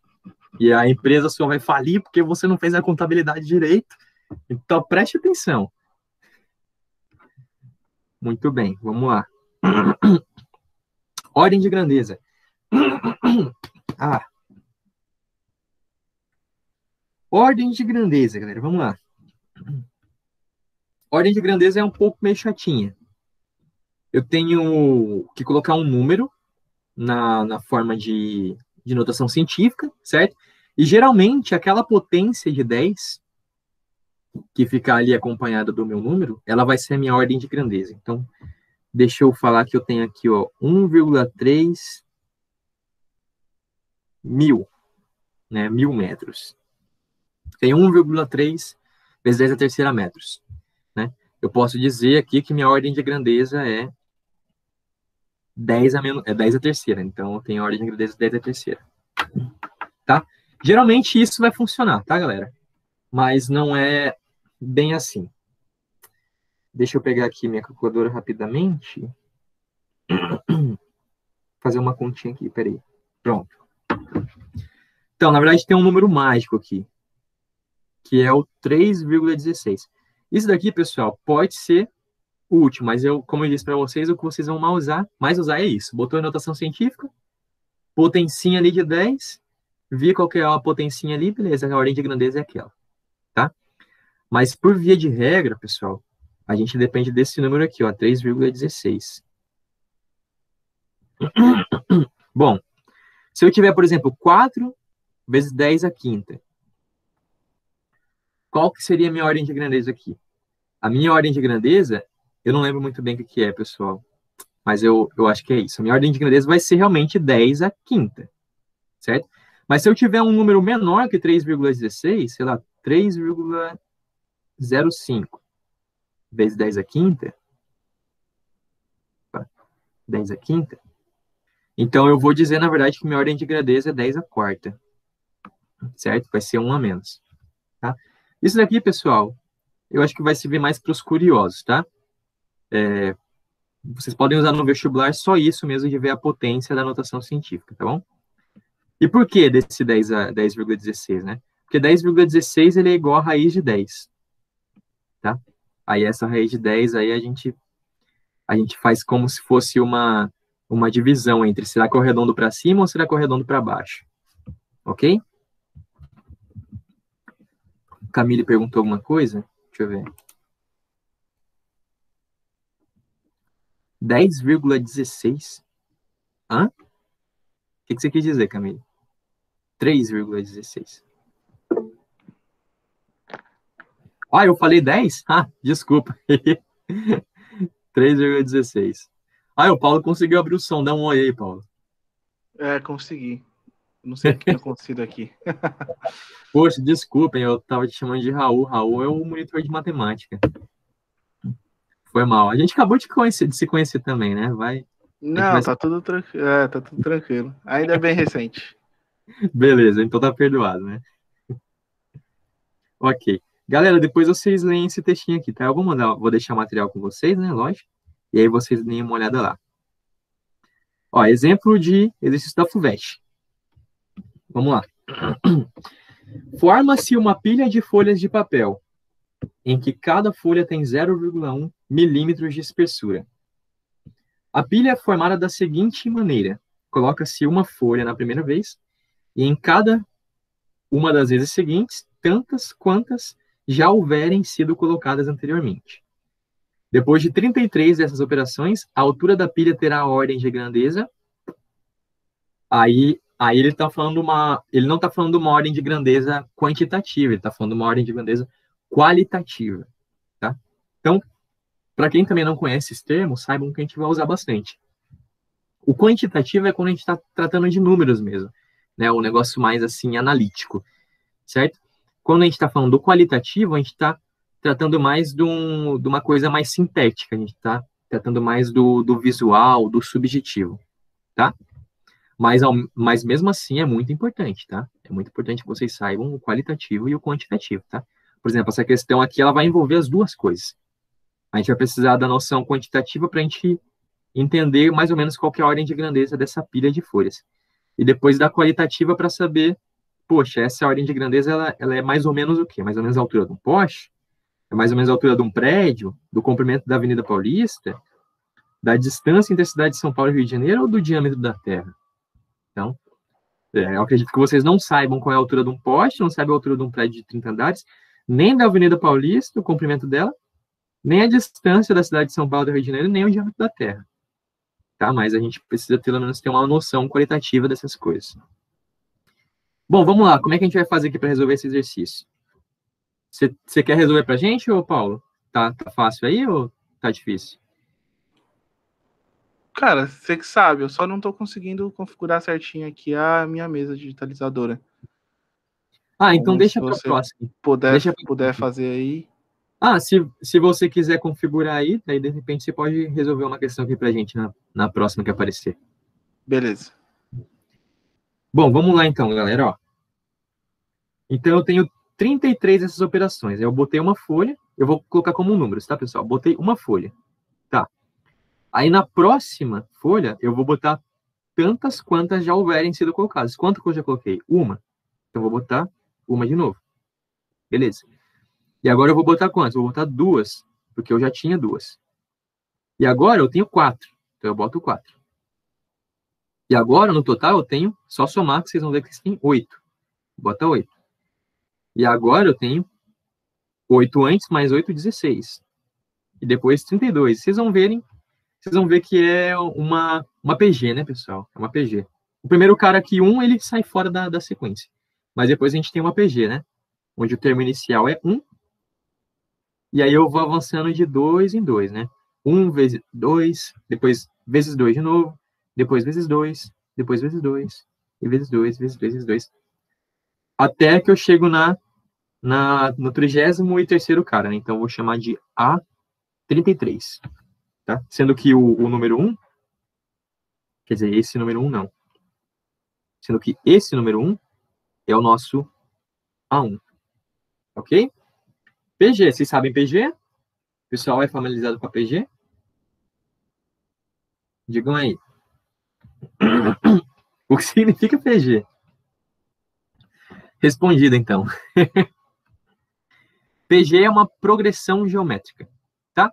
Speaker 2: E a empresa sua vai falir porque você não fez a contabilidade direito. Então, preste atenção. Muito bem, vamos lá. Ordem de grandeza. Ordem de grandeza, galera. Vamos lá. Ordem de grandeza é um pouco meio chatinha. Eu tenho que colocar um número na forma de notação científica, certo? E geralmente aquela potência de 10, que fica ali acompanhada do meu número, ela vai ser a minha ordem de grandeza. Então, deixa eu falar que eu tenho aqui, ó, 1,3 mil, né? 1.000 metros. Tem 1,3 vezes 10 a terceira metros, né? Eu posso dizer aqui que minha ordem de grandeza é 10 a terceira. Então, eu tenho a ordem de grandeza 10 a terceira. Tá? Geralmente, isso vai funcionar, tá, galera? Mas não é bem assim. Deixa eu pegar aqui minha calculadora rapidamente. Fazer uma continha aqui, peraí. Pronto. Então, na verdade, tem um número mágico aqui, que é o 3,16. Isso daqui, pessoal, pode ser útil, mas como eu disse para vocês, o que vocês vão mais usar é isso. Botou a notação científica, potencinha ali de 10, vi qual que é a potencinha ali, beleza, a ordem de grandeza é aquela, tá? Mas por via de regra, pessoal, a gente depende desse número aqui, ó, 3,16. Bom, se eu tiver, por exemplo, 4 vezes 10 a quinta, qual que seria a minha ordem de grandeza aqui? A minha ordem de grandeza, eu não lembro muito bem o que é, pessoal, mas eu acho que é isso. A minha ordem de grandeza vai ser realmente 10 a quinta, certo? Mas se eu tiver um número menor que 3,16, sei lá, 3,05 vezes 10 a quinta, 10 a quinta, então eu vou dizer, na verdade, que minha ordem de grandeza é 10 a quarta, certo? Vai ser 1 a menos, tá? Isso daqui, pessoal, eu acho que vai servir mais para os curiosos, tá? Vocês podem usar no vestibular só isso mesmo, de ver a potência da notação científica, tá bom? E por que desse 10 a 10,16, né? Porque 10,16 ele é igual a raiz de 10, tá? Aí essa raiz de 10, aí a gente faz como se fosse uma divisão entre será que é o redondo para cima ou será que é o redondo para baixo, ok? Camille perguntou alguma coisa? Deixa eu ver. 10,16? Hã? O que você quis dizer, Camille? 3,16. Ah, eu falei 10? Ah, desculpa. 3,16. Ah, o Paulo conseguiu abrir o som. Dá um oi aí, Paulo.
Speaker 4: Consegui. Não sei o que tem acontecido aqui.
Speaker 2: Poxa, desculpem, eu tava te chamando de Raul. Raul é o monitor de matemática. Foi mal. A gente acabou de se conhecer também, né?
Speaker 4: Não, tá tudo tranquilo. Tá tudo tranquilo. Ainda é bem recente.
Speaker 2: Beleza, então tá perdoado, né? Ok. Galera, depois vocês leem esse textinho aqui, tá? Vou deixar o material com vocês, né? Lógico. E aí vocês deem uma olhada lá. Ó, exemplo de exercício da FUVEST. Vamos lá. Forma-se uma pilha de folhas de papel, em que cada folha tem 0,1 milímetros de espessura. A pilha é formada da seguinte maneira. Coloca-se uma folha na primeira vez, e em cada uma das vezes seguintes, tantas quantas já houverem sido colocadas anteriormente. Depois de 33 dessas operações, a altura da pilha terá a ordem de grandeza. Aí ele ele não está falando de uma ordem de grandeza quantitativa, ele está falando de uma ordem de grandeza qualitativa, tá? Então, para quem também não conhece esse termo, saibam que a gente vai usar bastante. O quantitativo é quando a gente está tratando de números mesmo, né? Um negócio mais assim analítico, certo? Quando a gente está falando do qualitativo, a gente está tratando mais de uma coisa mais sintética, a gente está tratando mais do visual, do subjetivo, tá? Mas mesmo assim é muito importante, tá? É muito importante que vocês saibam o qualitativo e o quantitativo, tá? Por exemplo, essa questão aqui, ela vai envolver as duas coisas. A gente vai precisar da noção quantitativa para a gente entender mais ou menos qual que é a ordem de grandeza dessa pilha de folhas. E depois da qualitativa para saber, poxa, essa ordem de grandeza, ela é mais ou menos o quê? Mais ou menos a altura de um poste? É mais ou menos a altura de um prédio? Do comprimento da Avenida Paulista? Da distância entre a cidade de São Paulo e Rio de Janeiro ou do diâmetro da Terra? Então, eu acredito que vocês não saibam qual é a altura de um poste, não sabem a altura de um prédio de 30 andares, nem da Avenida Paulista, o comprimento dela, nem a distância da cidade de São Paulo e do Rio de Janeiro, nem o diâmetro da Terra. Tá? Mas a gente precisa pelo menos ter uma noção qualitativa dessas coisas. Bom, vamos lá. Como é que a gente vai fazer aqui para resolver esse exercício? Você quer resolver para a gente, ô Paulo? Tá fácil aí ou tá difícil?
Speaker 4: Cara, você que sabe, eu só não tô conseguindo configurar certinho aqui a minha mesa digitalizadora.
Speaker 2: Então deixa para o próximo.
Speaker 4: Puder fazer aí.
Speaker 2: Se você quiser configurar aí, daí de repente você pode resolver uma questão aqui pra gente na próxima que aparecer.
Speaker 4: Beleza.
Speaker 2: Bom, vamos lá então, galera, ó. Então eu tenho 33 dessas operações. Eu botei uma folha, eu vou colocar como números, tá, pessoal? Botei uma folha. Tá. Aí na próxima folha, eu vou botar tantas quantas já houverem sido colocadas. Quanto que eu já coloquei? Uma. Então eu vou botar uma de novo. Beleza. E agora eu vou botar quantas? Eu vou botar duas, porque eu já tinha duas. E agora eu tenho 4. Então eu boto 4. E agora, no total, eu tenho, só somar, que vocês vão ver que vocês têm 8. Bota 8. E agora eu tenho 8 antes, mais 8, 16. E depois 32. Vocês vão ver que é uma PG, né, pessoal? É uma PG. O primeiro cara aqui, 1, ele sai fora da sequência. Mas depois a gente tem uma PG, né? Onde o termo inicial é 1. E aí eu vou avançando de 2 em 2, né? 1 vezes 2, depois vezes 2 de novo, depois vezes 2, depois vezes 2, e vezes 2, vezes 2, vezes 2. Até que eu chego no 33º cara, né? Então eu vou chamar de A33, tá? Sendo que o número 1, quer dizer, esse número 1 não. Sendo que esse número 1 é o nosso A1, ok? PG, vocês sabem PG? O pessoal é familiarizado com a PG? Digam aí. O que significa PG? Respondido, então. PG é uma progressão geométrica, tá?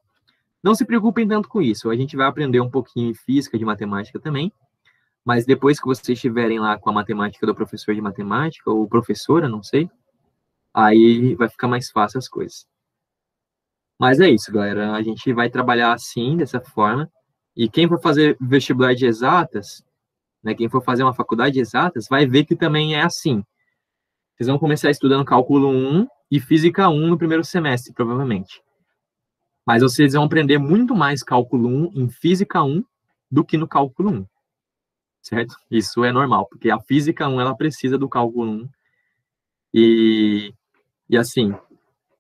Speaker 2: Não se preocupem tanto com isso. A gente vai aprender um pouquinho em física, de matemática também. Mas depois que vocês estiverem lá com a matemática do professor de matemática, ou professora, não sei, aí vai ficar mais fácil as coisas. Mas é isso, galera. A gente vai trabalhar assim, dessa forma. E quem for fazer vestibular de exatas, né, quem for fazer uma faculdade de exatas, vai ver que também é assim. Vocês vão começar estudando cálculo 1 e física 1 no primeiro semestre, provavelmente. Mas vocês vão aprender muito mais cálculo 1 em física 1 do que no cálculo 1. certo? Isso é normal, porque a física 1, ela precisa do cálculo 1. E assim,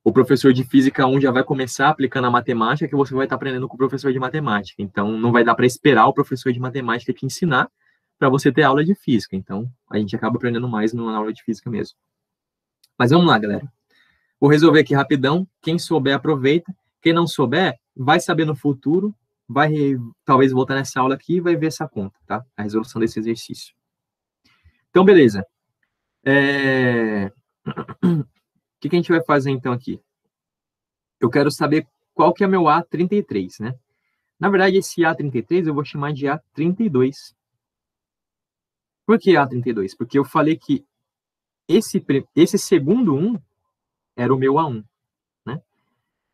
Speaker 2: o professor de física 1 já vai começar aplicando a matemática que você vai estar aprendendo com o professor de matemática. Então, não vai dar para esperar o professor de matemática te ensinar para você ter aula de física. Então, a gente acaba aprendendo mais na aula de física mesmo. Mas vamos lá, galera. Vou resolver aqui rapidão. Quem souber, aproveita. Quem não souber, vai saber no futuro, vai talvez voltar nessa aula aqui e vai ver essa conta, tá? A resolução desse exercício. Então, beleza. O que a gente vai fazer então aqui? Eu quero saber qual que é meu A33, né? Na verdade, esse A33 eu vou chamar de A32. Por que A32? Porque eu falei que esse segundo 1 era o meu A1, né?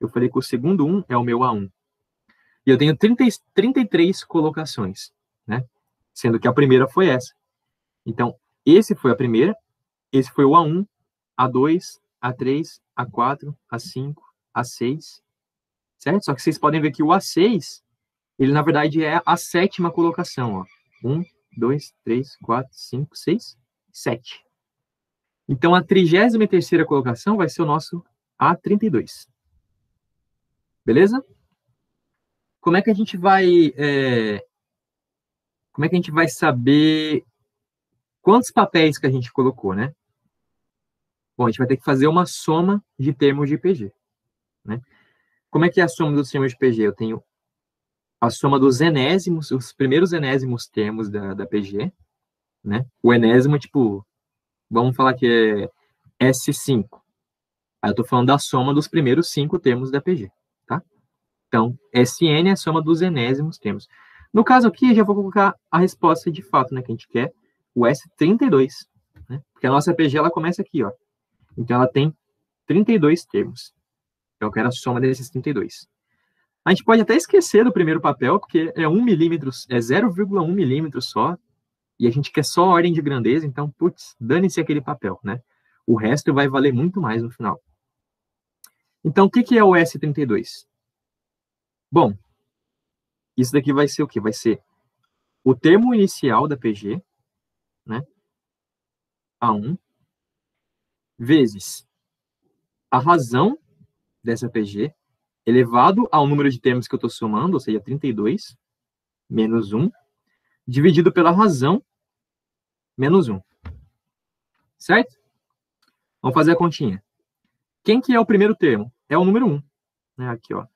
Speaker 2: Eu falei que o segundo 1 é o meu A1. E eu tenho 33 colocações, né? Sendo que a primeira foi essa. Então, esse foi a primeira, esse foi o A1, A2, A3, A4, A5, A6, certo? Só que vocês podem ver que o A6, ele na verdade é a 7ª colocação, ó. 1, 2, 3, 4, 5, 6, 7. Então, a 33ª colocação vai ser o nosso A32. Beleza? Como é que a gente vai saber quantos papéis que a gente colocou, né? Bom, a gente vai ter que fazer uma soma de termos de IPG, né? Como é que é a soma dos termos de IPG? Eu tenho a soma dos enésimos, os primeiros enésimos termos da PG, né? O enésimo, tipo, vamos falar que é S5. Aí eu tô falando da soma dos primeiros 5 termos da PG, tá? Então, SN é a soma dos enésimos termos. No caso aqui, eu já vou colocar a resposta de fato, né? Que a gente quer o S32, né? Porque a nossa PG, ela começa aqui, ó. Então, ela tem 32 termos. Então, eu quero a soma desses 32. A gente pode até esquecer do primeiro papel, porque é 1 milímetro, é 0,1 milímetro só, e a gente quer só ordem de grandeza, então, putz, dane-se aquele papel, né? O resto vai valer muito mais no final. Então, o que é o S32? Bom, isso daqui vai ser o quê? Vai ser o termo inicial da PG, né? A1, vezes a razão dessa PG, elevado ao número de termos que eu estou somando, ou seja, 32, menos 1, dividido pela razão, menos 1. Certo? Vamos fazer a continha. Quem que é o primeiro termo? É o número 1. Né? Aqui, ó.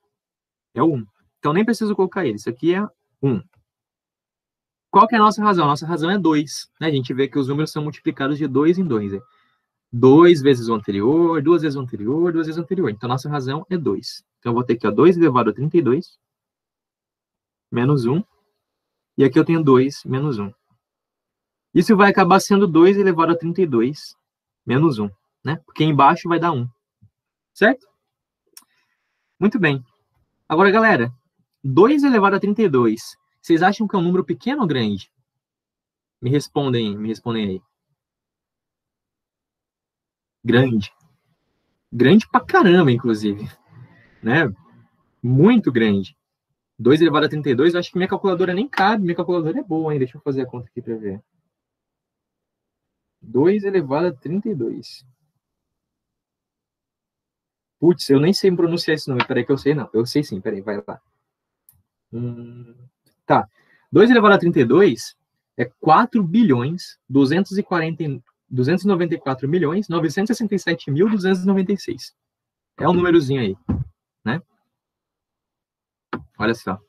Speaker 2: É o 1. Então, nem preciso colocar ele. Isso aqui é 1. Qual que é a nossa razão? A nossa razão é 2. Né? A gente vê que os números são multiplicados de 2 em 2. 2 vezes o anterior, 2 vezes o anterior, 2 vezes o anterior. Então, nossa razão é 2. Então, eu vou ter aqui, ó, 2 elevado a 32, menos 1. E aqui eu tenho 2 menos 1. Isso vai acabar sendo 2 elevado a 32, menos 1. Né? Porque embaixo vai dar 1. Certo? Muito bem. Agora, galera, 2 elevado a 32, vocês acham que é um número pequeno ou grande? Me respondem aí. Grande. Grande pra caramba, inclusive. Né? Muito grande. 2 elevado a 32, eu acho que minha calculadora nem cabe. Minha calculadora é boa, hein? Deixa eu fazer a conta aqui para ver. 2 elevado a 32. Putz, eu nem sei pronunciar esse número. Peraí que eu sei, não. Eu sei sim, peraí, vai lá. Tá. 2 elevado a 32 é 4 bilhões 294 milhões 967.296. É um númerozinho aí, né? Olha só.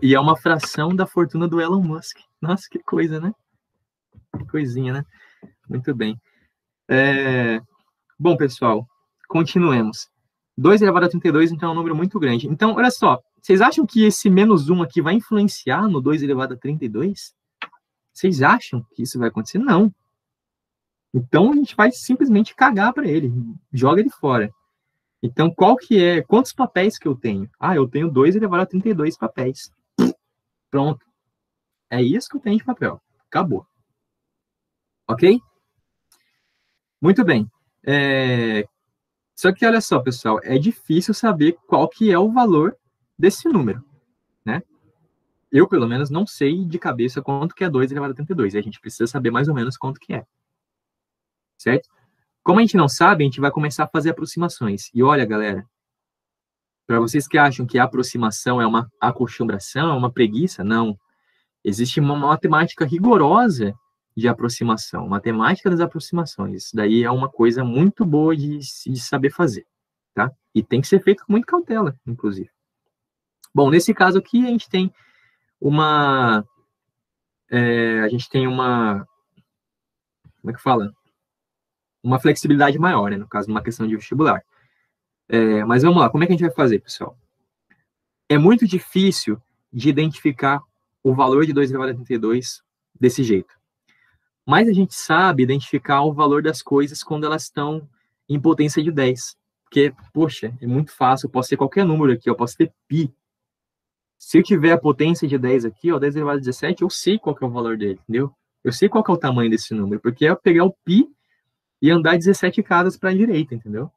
Speaker 2: E é uma fração da fortuna do Elon Musk. Nossa, que coisa, né? Que coisinha, né? Muito bem. Bom, pessoal, continuemos. 2 elevado a 32, então, é um número muito grande. Então, olha só. Vocês acham que esse menos 1 aqui vai influenciar no 2 elevado a 32? Vocês acham que isso vai acontecer? Não. Então, a gente vai simplesmente cagar para ele. Joga ele fora. Então, quantos papéis que eu tenho? Ah, eu tenho 2 elevado a 32 papéis. Pronto. É isso que eu tenho de papel. Acabou. Ok? Muito bem. Só que, olha só, pessoal, é difícil saber qual que é o valor desse número, né? Eu, pelo menos, não sei de cabeça quanto que é 2 elevado a 32. E a gente precisa saber mais ou menos quanto que é. Certo? Como a gente não sabe, a gente vai começar a fazer aproximações. E olha, galera, para vocês que acham que a aproximação é uma acostumbração, é uma preguiça, não. Existe uma matemática rigorosa de aproximação, matemática das aproximações. Isso daí é uma coisa muito boa de saber fazer, tá? E tem que ser feito com muita cautela, inclusive. Bom, nesse caso aqui, a gente tem uma... como é que fala? Uma flexibilidade maior, né? No caso, numa questão de vestibular. Mas vamos lá, como é que a gente vai fazer, pessoal? É muito difícil de identificar o valor de 2 elevado a 32 desse jeito. Mas a gente sabe identificar o valor das coisas quando elas estão em potência de 10. Porque, poxa, é muito fácil, eu posso ter qualquer número aqui, eu posso ter π. Se eu tiver a potência de 10 aqui, ó, 10 elevado a 17, eu sei qual que é o valor dele, entendeu? Eu sei qual que é o tamanho desse número, porque é eu pegar o π e andar 17 casas para a direita, entendeu?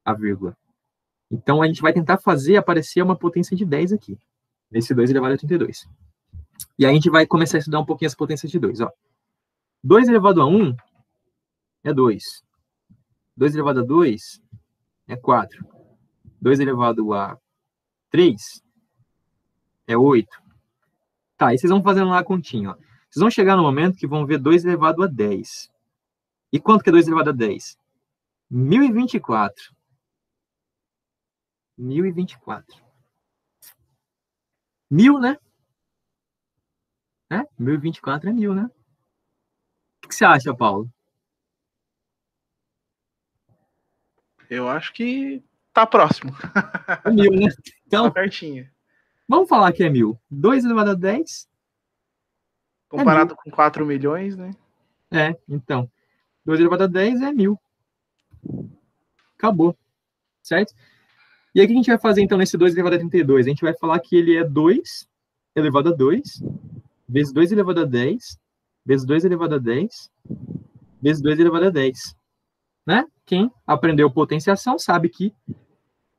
Speaker 2: A vírgula. Então, a gente vai tentar fazer aparecer uma potência de 10 aqui, nesse 2 elevado a 32. E aí a gente vai começar a estudar um pouquinho as potências de 2, ó. 2 elevado a 1 é 2. 2 elevado a 2 é 4. 2 elevado a 3 é 8. Tá, e vocês vão fazendo lá a continha, ó. Vocês vão chegar no momento que vão ver 2 elevado a 10. E quanto que é 2 elevado a 10? 1024. 1024. 1000, né? 1024 é 1000, né? O que você acha, Paulo?
Speaker 4: Eu acho que tá próximo.
Speaker 2: É 1000, né? Então,
Speaker 4: Tá pertinho.
Speaker 2: vamos falar que é 1000. 2 elevado a 10
Speaker 4: Comparado com 4 milhões, né?
Speaker 2: então. 2 elevado a 10 é 1000. Acabou. Certo? E aí, o que a gente vai fazer, então, nesse 2 elevado a 32? A gente vai falar que ele é 2 elevado a 2, vezes 2 elevado a 10, vezes 2 elevado a 10, vezes 2 elevado a 10. Né? Quem aprendeu potenciação sabe que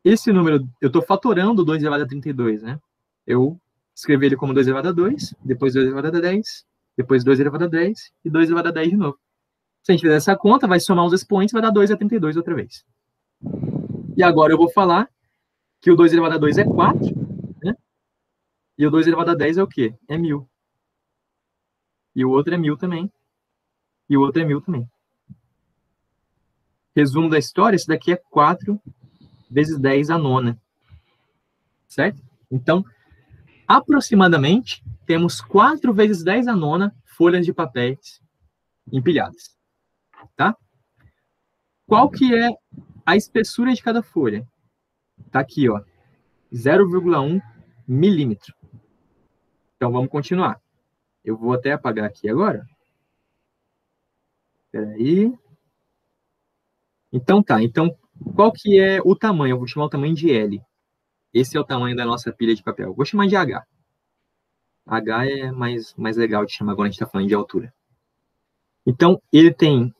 Speaker 2: esse número, eu estou fatorando 2 elevado a 32, né? Eu escrevi ele como 2 elevado a 2, depois 2 elevado a 10, depois 2 elevado a 10 e 2 elevado a 10 de novo. Se a gente fizer essa conta, vai somar os expoentes, vai dar 2 a 32 outra vez. E agora eu vou falar que o 2 elevado a 2 é 4, né? E o 2 elevado a 10 é o quê? É 1000. E o outro é 1000 também. E o outro é 1000 também. Resumo da história, esse daqui é 4 vezes 10 a nona. Certo? Então, aproximadamente, temos 4 vezes 10 a nona folhas de papéis empilhadas. Tá? Qual que é a espessura de cada folha? Tá aqui, ó. 0,1 milímetro. Então, vamos continuar. Eu vou até apagar aqui agora. Espera aí. Então tá. Então, qual que é o tamanho? Eu vou chamar o tamanho de L. Esse é o tamanho da nossa pilha de papel. Vou chamar de H. H é mais legal de chamar quando a gente está falando de altura. Então, ele tem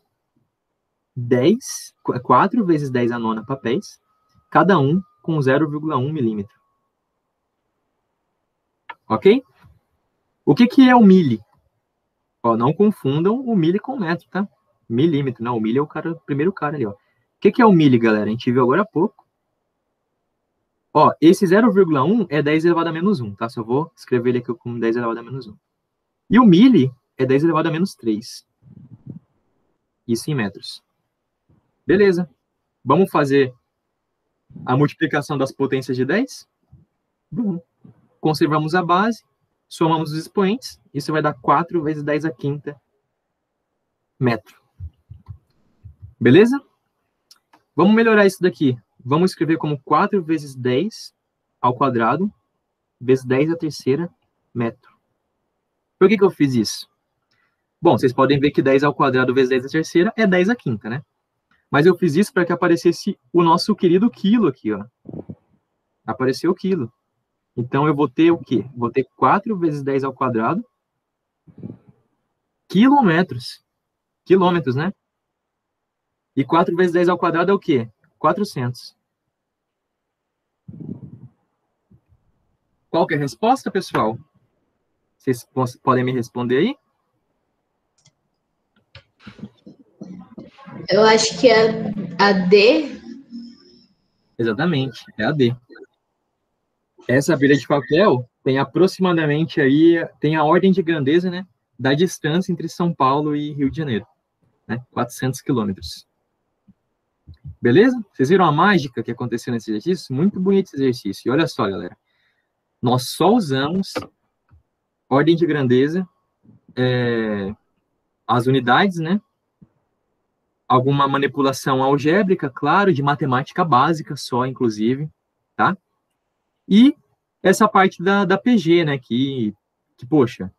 Speaker 2: 4 vezes 10 a nona papéis, cada um com 0,1 milímetro. Ok? O que é o mili? Ó, não confundam o mili com o metro, tá? Milímetro, não. O mili é o primeiro cara ali, ó. O que é o mili, galera? A gente viu agora há pouco. Ó, esse 0,1 é 10 elevado a menos 1, tá? Só vou escrever ele aqui como 10 elevado a menos 1. E o mili é 10 elevado a menos 3. Isso em metros. Beleza. Vamos fazer a multiplicação das potências de 10? Bom. Conservamos a base, somamos os expoentes, isso vai dar 4 vezes 10 a quinta metro. Beleza? Vamos melhorar isso daqui. Vamos escrever como 4 vezes 10 ao quadrado, vezes 10 a terceira metro. Por que eu fiz isso? Bom, vocês podem ver que 10 ao quadrado vezes 10 a terceira é 10 a quinta, né? Mas eu fiz isso para que aparecesse o nosso querido quilo aqui, ó. Apareceu o quilo. Então, eu vou ter o quê? Vou ter 4 vezes 10 ao quadrado, quilômetros. Quilômetros, né? E 4 vezes 10 ao quadrado é o quê? 400. Qual que é a resposta, pessoal? Vocês podem me responder aí?
Speaker 5: Eu acho que é a D.
Speaker 2: Exatamente, é a D. Essa beira de papel tem aproximadamente aí, tem a ordem de grandeza, né, da distância entre São Paulo e Rio de Janeiro, né, 400 quilômetros. Beleza? Vocês viram a mágica que aconteceu nesse exercício? Muito bonito esse exercício. E olha só, galera, nós só usamos ordem de grandeza, as unidades, né, alguma manipulação algébrica, claro, de matemática básica só, inclusive, tá? E essa parte da PG, né, que, poxa,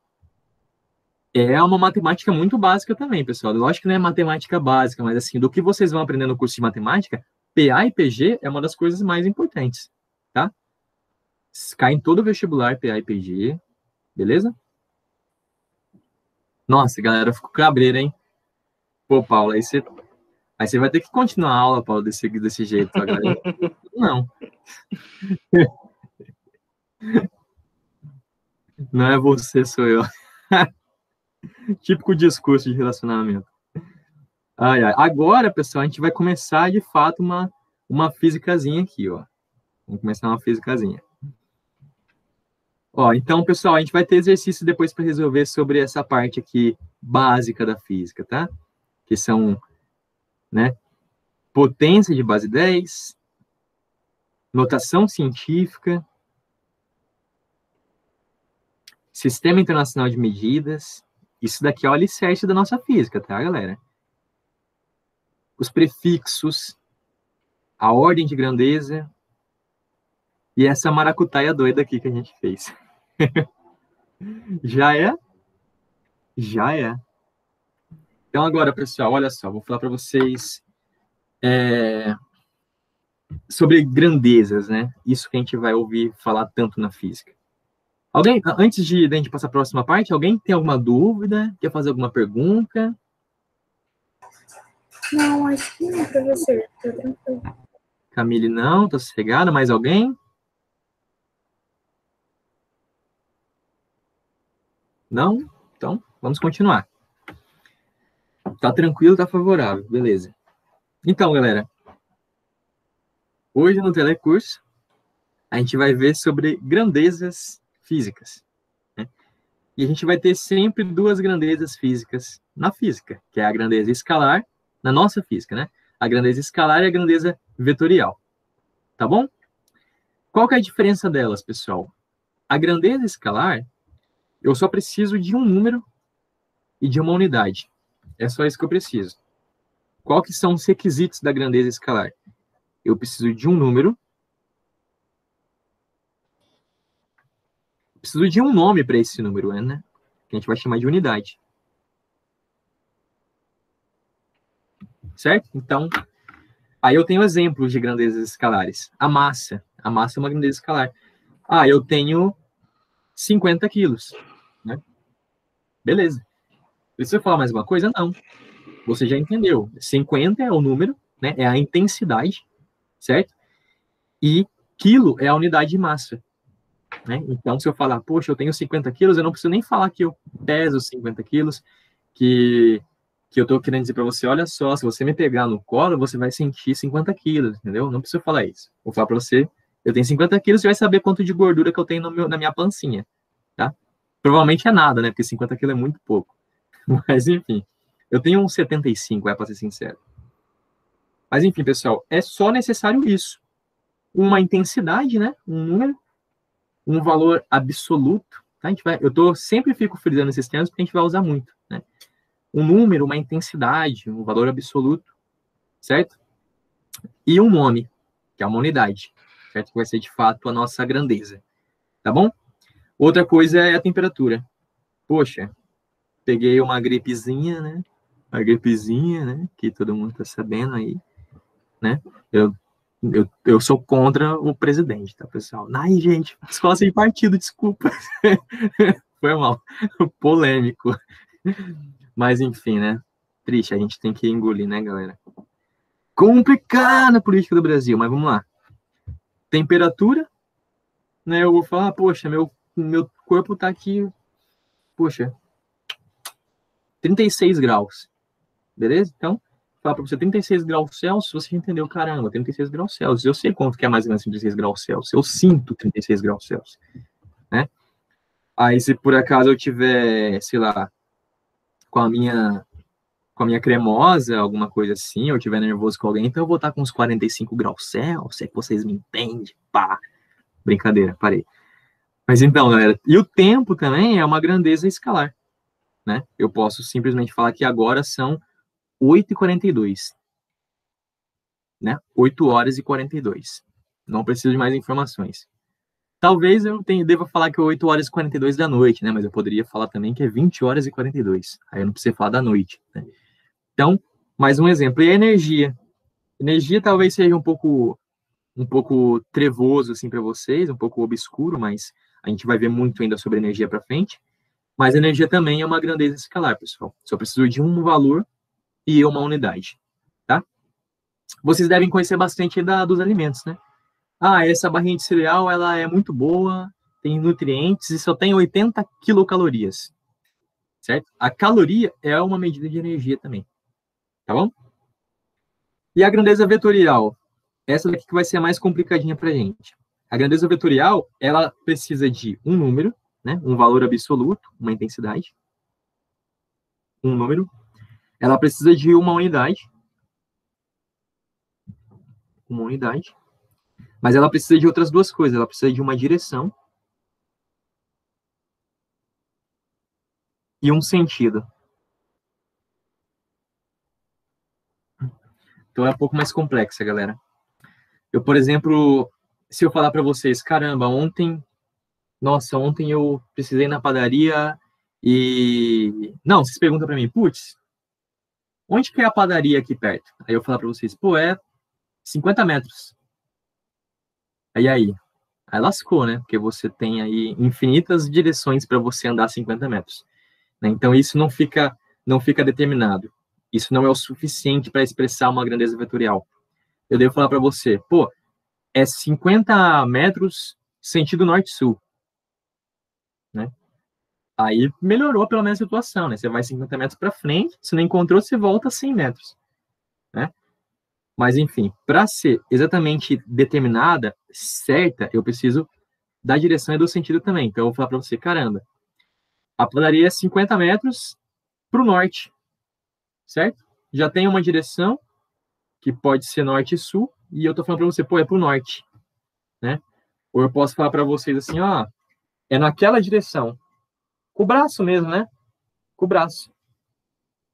Speaker 2: é uma matemática muito básica também, pessoal. Lógico que não é matemática básica, mas, assim, do que vocês vão aprender no curso de matemática, PA e PG é uma das coisas mais importantes, tá? Cai em todo o vestibular, PA e PG, beleza? Nossa, galera, eu fico cabreiro, hein? Pô, Paulo, aí você vai ter que continuar a aula, Paulo, desse jeito, tá, galera? Não. Não é você, sou eu. Típico discurso de relacionamento. Ai, ai. Agora, pessoal, a gente vai começar, de fato, uma físicazinha aqui, ó. Vamos começar uma físicazinha. Ó, então, pessoal, a gente vai ter exercício depois para resolver sobre essa parte aqui básica da física, tá? Que são, né, potência de base 10, notação científica, sistema internacional de medidas. Isso daqui é o alicerce da nossa física, tá, galera? Os prefixos, a ordem de grandeza e essa maracutaia doida aqui que a gente fez. Já é? Já é. Então, agora, pessoal, olha só, vou falar para vocês sobre grandezas, né? Isso que a gente vai ouvir falar tanto na física. Alguém, antes de a gente passar para a próxima parte, alguém tem alguma dúvida? Quer fazer alguma pergunta?
Speaker 6: Não, acho que não, professor. Tá tranquilo.
Speaker 2: Camille, não, tá sossegada. Mais alguém? Não? Então, vamos continuar. Tá tranquilo, tá favorável. Beleza. Então, galera, hoje no telecurso, a gente vai ver sobre grandezas físicas, né? E a gente vai ter sempre duas grandezas físicas na física, que é a grandeza escalar, na nossa física, né? A grandeza escalar e a grandeza vetorial. Tá bom? Qual que é a diferença delas, pessoal? A grandeza escalar, eu só preciso de um número e de uma unidade. É só isso que eu preciso. Qual que são os requisitos da grandeza escalar? Eu preciso de um número, preciso de um nome para esse número, né? Que a gente vai chamar de unidade. Certo? Então, aí eu tenho exemplos de grandezas escalares. A massa. A massa é uma grandeza escalar. Ah, eu tenho 50 quilos, né? Beleza. Precisa falar mais uma coisa? Não. Você já entendeu. 50 é o número, né? É a intensidade, certo? E quilo é a unidade de massa, né? Então, se eu falar, poxa, eu tenho 50 quilos, eu não preciso nem falar que eu peso 50 quilos, que eu tô querendo dizer para você, olha só, se você me pegar no colo, você vai sentir 50 quilos, entendeu? Não preciso falar isso. Vou falar para você, eu tenho 50 quilos, você vai saber quanto de gordura que eu tenho na minha pancinha, tá? Provavelmente é nada, né? Porque 50 quilos é muito pouco. Mas, enfim, eu tenho uns 75, para ser sincero. Mas, enfim, pessoal, é só necessário isso. Uma intensidade, né? Um número, um valor absoluto, tá? Sempre fico frisando esses termos porque a gente vai usar muito, né? Um número, uma intensidade, um valor absoluto, certo? E um nome, que é uma unidade, certo? Que vai ser, de fato, a nossa grandeza, tá bom? Outra coisa é a temperatura. Poxa, peguei uma gripezinha, né? Uma gripezinha, né? Que todo mundo tá sabendo aí, né? Eu sou contra o presidente, tá, pessoal? Ai, gente, escola sem partido, desculpa. Foi mal. Polêmico. Mas, enfim, né? Triste, a gente tem que engolir, né, galera? Complicada a política do Brasil, mas vamos lá. Temperatura, né? Eu vou falar, poxa, meu corpo tá aqui Poxa, 36 graus. Beleza? Então, falar para você 36 graus Celsius, você já entendeu, caramba, 36 graus Celsius. Eu sei quanto que é mais ou menos 36 graus Celsius. Eu sinto 36 graus Celsius. Né? Aí, se por acaso eu tiver, sei lá, com a minha cremosa, alguma coisa assim, eu tiver nervoso com alguém, então eu vou estar com uns 45 graus Celsius, é que vocês me entendem, pá. Brincadeira, parei. Mas então, galera, e o tempo também é uma grandeza escalar, né? Eu posso simplesmente falar que agora são 8h42, né? 8 horas e 42. Não preciso de mais informações. Talvez eu deva falar que é 8 horas e 42 da noite, né? Mas eu poderia falar também que é 20 horas e 42. Aí eu não preciso falar da noite, né? Então, mais um exemplo. E a energia? Energia talvez seja um pouco trevoso, assim, para vocês, um pouco obscuro, mas a gente vai ver muito ainda sobre energia para frente. Mas energia também é uma grandeza escalar, pessoal. Só preciso de um valor e uma unidade, tá? Vocês devem conhecer bastante dos alimentos, né? Ah, essa barrinha de cereal, ela é muito boa, tem nutrientes e só tem 80 quilocalorias, certo? A caloria é uma medida de energia também, tá bom? E a grandeza vetorial? Essa daqui que vai ser a mais complicadinha pra gente. A grandeza vetorial, ela precisa de um número, né? Um valor absoluto, uma intensidade, um número. Ela precisa de uma unidade, mas ela precisa de outras duas coisas. Ela precisa de uma direção e um sentido. Então é um pouco mais complexa, galera. Eu, por exemplo, se eu falar para vocês, caramba, ontem eu precisei ir na padaria e... Não, vocês perguntam para mim, putz, onde que é a padaria aqui perto? Aí eu falar para vocês, pô, é 50 metros. Aí lascou, né? Porque você tem aí infinitas direções para você andar 50 metros. Né? Então, isso não fica determinado. Isso não é o suficiente para expressar uma grandeza vetorial. Eu devo falar para você, pô, é 50 metros sentido norte-sul. Né? Aí melhorou pelo menos a situação, né? Você vai 50 metros para frente, se não encontrou, você volta 100 metros. Né? Mas, enfim, para ser exatamente determinada, certa, eu preciso da direção e do sentido também. Então, eu vou falar para você, caramba, a padaria é 50 metros para o norte, certo? Já tem uma direção, que pode ser norte e sul, e eu estou falando para você, pô, é para o norte, né? Ou eu posso falar para vocês assim, ó, é naquela direção. Com o braço mesmo, né? Com o braço.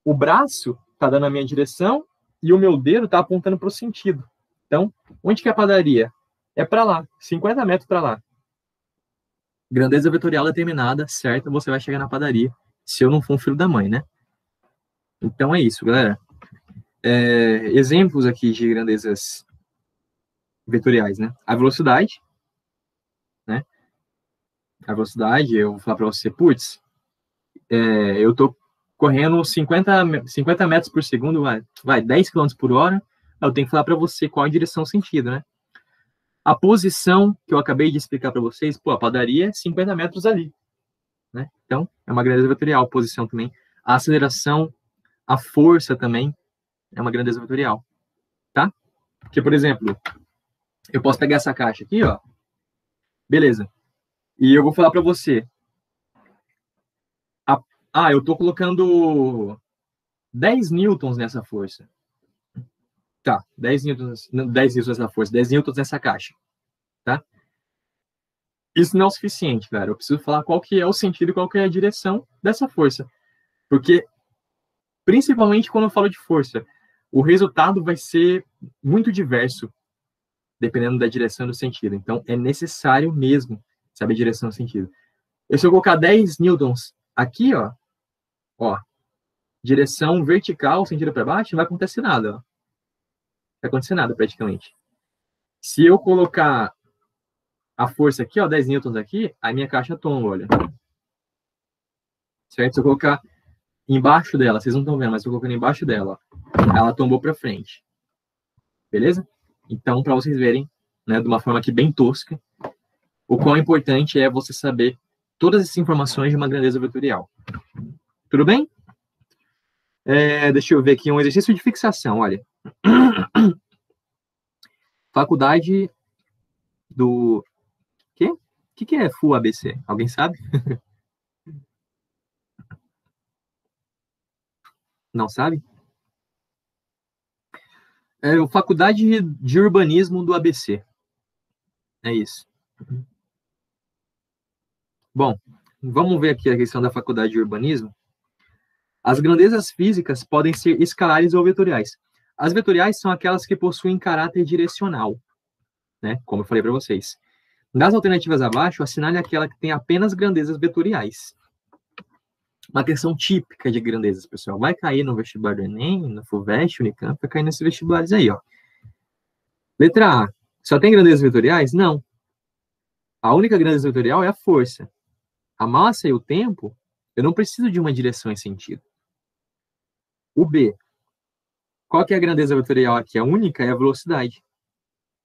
Speaker 2: O braço está dando a minha direção, e o meu dedo está apontando para o sentido. Então, onde que é a padaria? É para lá, 50 metros para lá. Grandeza vetorial determinada, certo? Você vai chegar na padaria, se eu não for um filho da mãe, né? Então é isso, galera. Exemplos aqui de grandezas vetoriais, né? A velocidade, né? A velocidade, eu vou falar para você, putz, eu estou correndo 50 metros por segundo, vai 10 km por hora, eu tenho que falar para você qual a direção sentido, né? A posição que eu acabei de explicar para vocês, pô, a padaria é 50 metros ali, né? Então, é uma grandeza vetorial, a posição também. A aceleração, a força também é uma grandeza vetorial, tá? Porque, por exemplo, eu posso pegar essa caixa aqui, ó, beleza, e eu vou falar para você, eu tô colocando 10 newtons nessa força. Tá, 10 newtons nessa força, 10 newtons nessa caixa, tá? Isso não é o suficiente, cara. Eu preciso falar qual que é o sentido e qual que é a direção dessa força. Porque, principalmente quando eu falo de força, o resultado vai ser muito diverso, dependendo da direção e do sentido. Então, é necessário mesmo saber a direção e o sentido. E se eu colocar 10 newtons aqui, ó, direção vertical, sentido para baixo, não vai acontecer nada, ó. Não vai acontecer nada, praticamente. Se eu colocar a força aqui, ó, 10 newtons aqui, a minha caixa tomba, olha. Certo? Se eu colocar embaixo dela, vocês não estão vendo, mas eu colocando embaixo dela, ó, ela tombou para frente. Beleza? Então, para vocês verem, né, de uma forma aqui bem tosca, o quão importante é você saber todas essas informações de uma grandeza vetorial. Tudo bem? Deixa eu ver aqui um exercício de fixação, olha. Faculdade do... Quê? O que é Full ABC? Alguém sabe? Não sabe? Faculdade de Urbanismo do ABC. É isso. Bom, vamos ver aqui a questão da Faculdade de Urbanismo. As grandezas físicas podem ser escalares ou vetoriais. As vetoriais são aquelas que possuem caráter direcional, né? Como eu falei para vocês. Das alternativas abaixo, assinale aquela que tem apenas grandezas vetoriais. Uma questão típica de grandezas, pessoal. Vai cair no vestibular do Enem, no FUVEST, Unicamp, vai cair nesses vestibulares aí, ó. Letra A. Só tem grandezas vetoriais? Não. A única grandeza vetorial é a força. A massa e o tempo, eu não preciso de uma direção em sentido. O B. Qual que é a grandeza vetorial aqui? A única é a velocidade.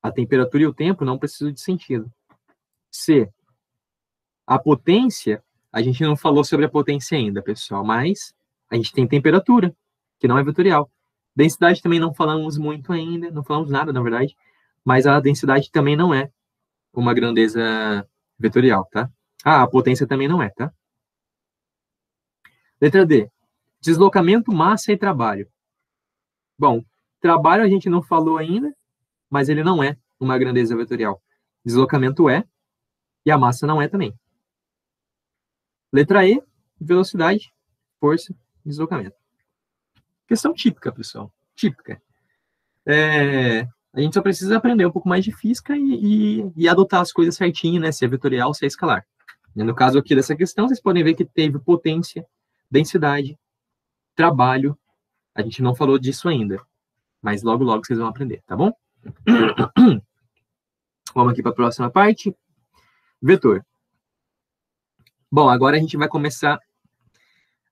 Speaker 2: A temperatura e o tempo não precisam de sentido. C. A potência, a gente não falou sobre a potência ainda, pessoal, mas a gente tem temperatura, que não é vetorial. Densidade também não falamos muito ainda, não falamos nada, na verdade, mas a densidade também não é uma grandeza vetorial, tá? A potência também não é, tá? Letra D. Deslocamento, massa e trabalho. Bom, trabalho a gente não falou ainda, mas ele não é uma grandeza vetorial. Deslocamento é, e a massa não é também. Letra E, velocidade, força, deslocamento. Questão típica, pessoal. Típica. A gente só precisa aprender um pouco mais de física e adotar as coisas certinho, né? Se é vetorial, se é escalar. E no caso aqui dessa questão, vocês podem ver que teve potência, densidade, trabalho. A gente não falou disso ainda, mas logo, logo vocês vão aprender, tá bom? Vamos aqui para a próxima parte. Vetor. Bom, agora a gente vai começar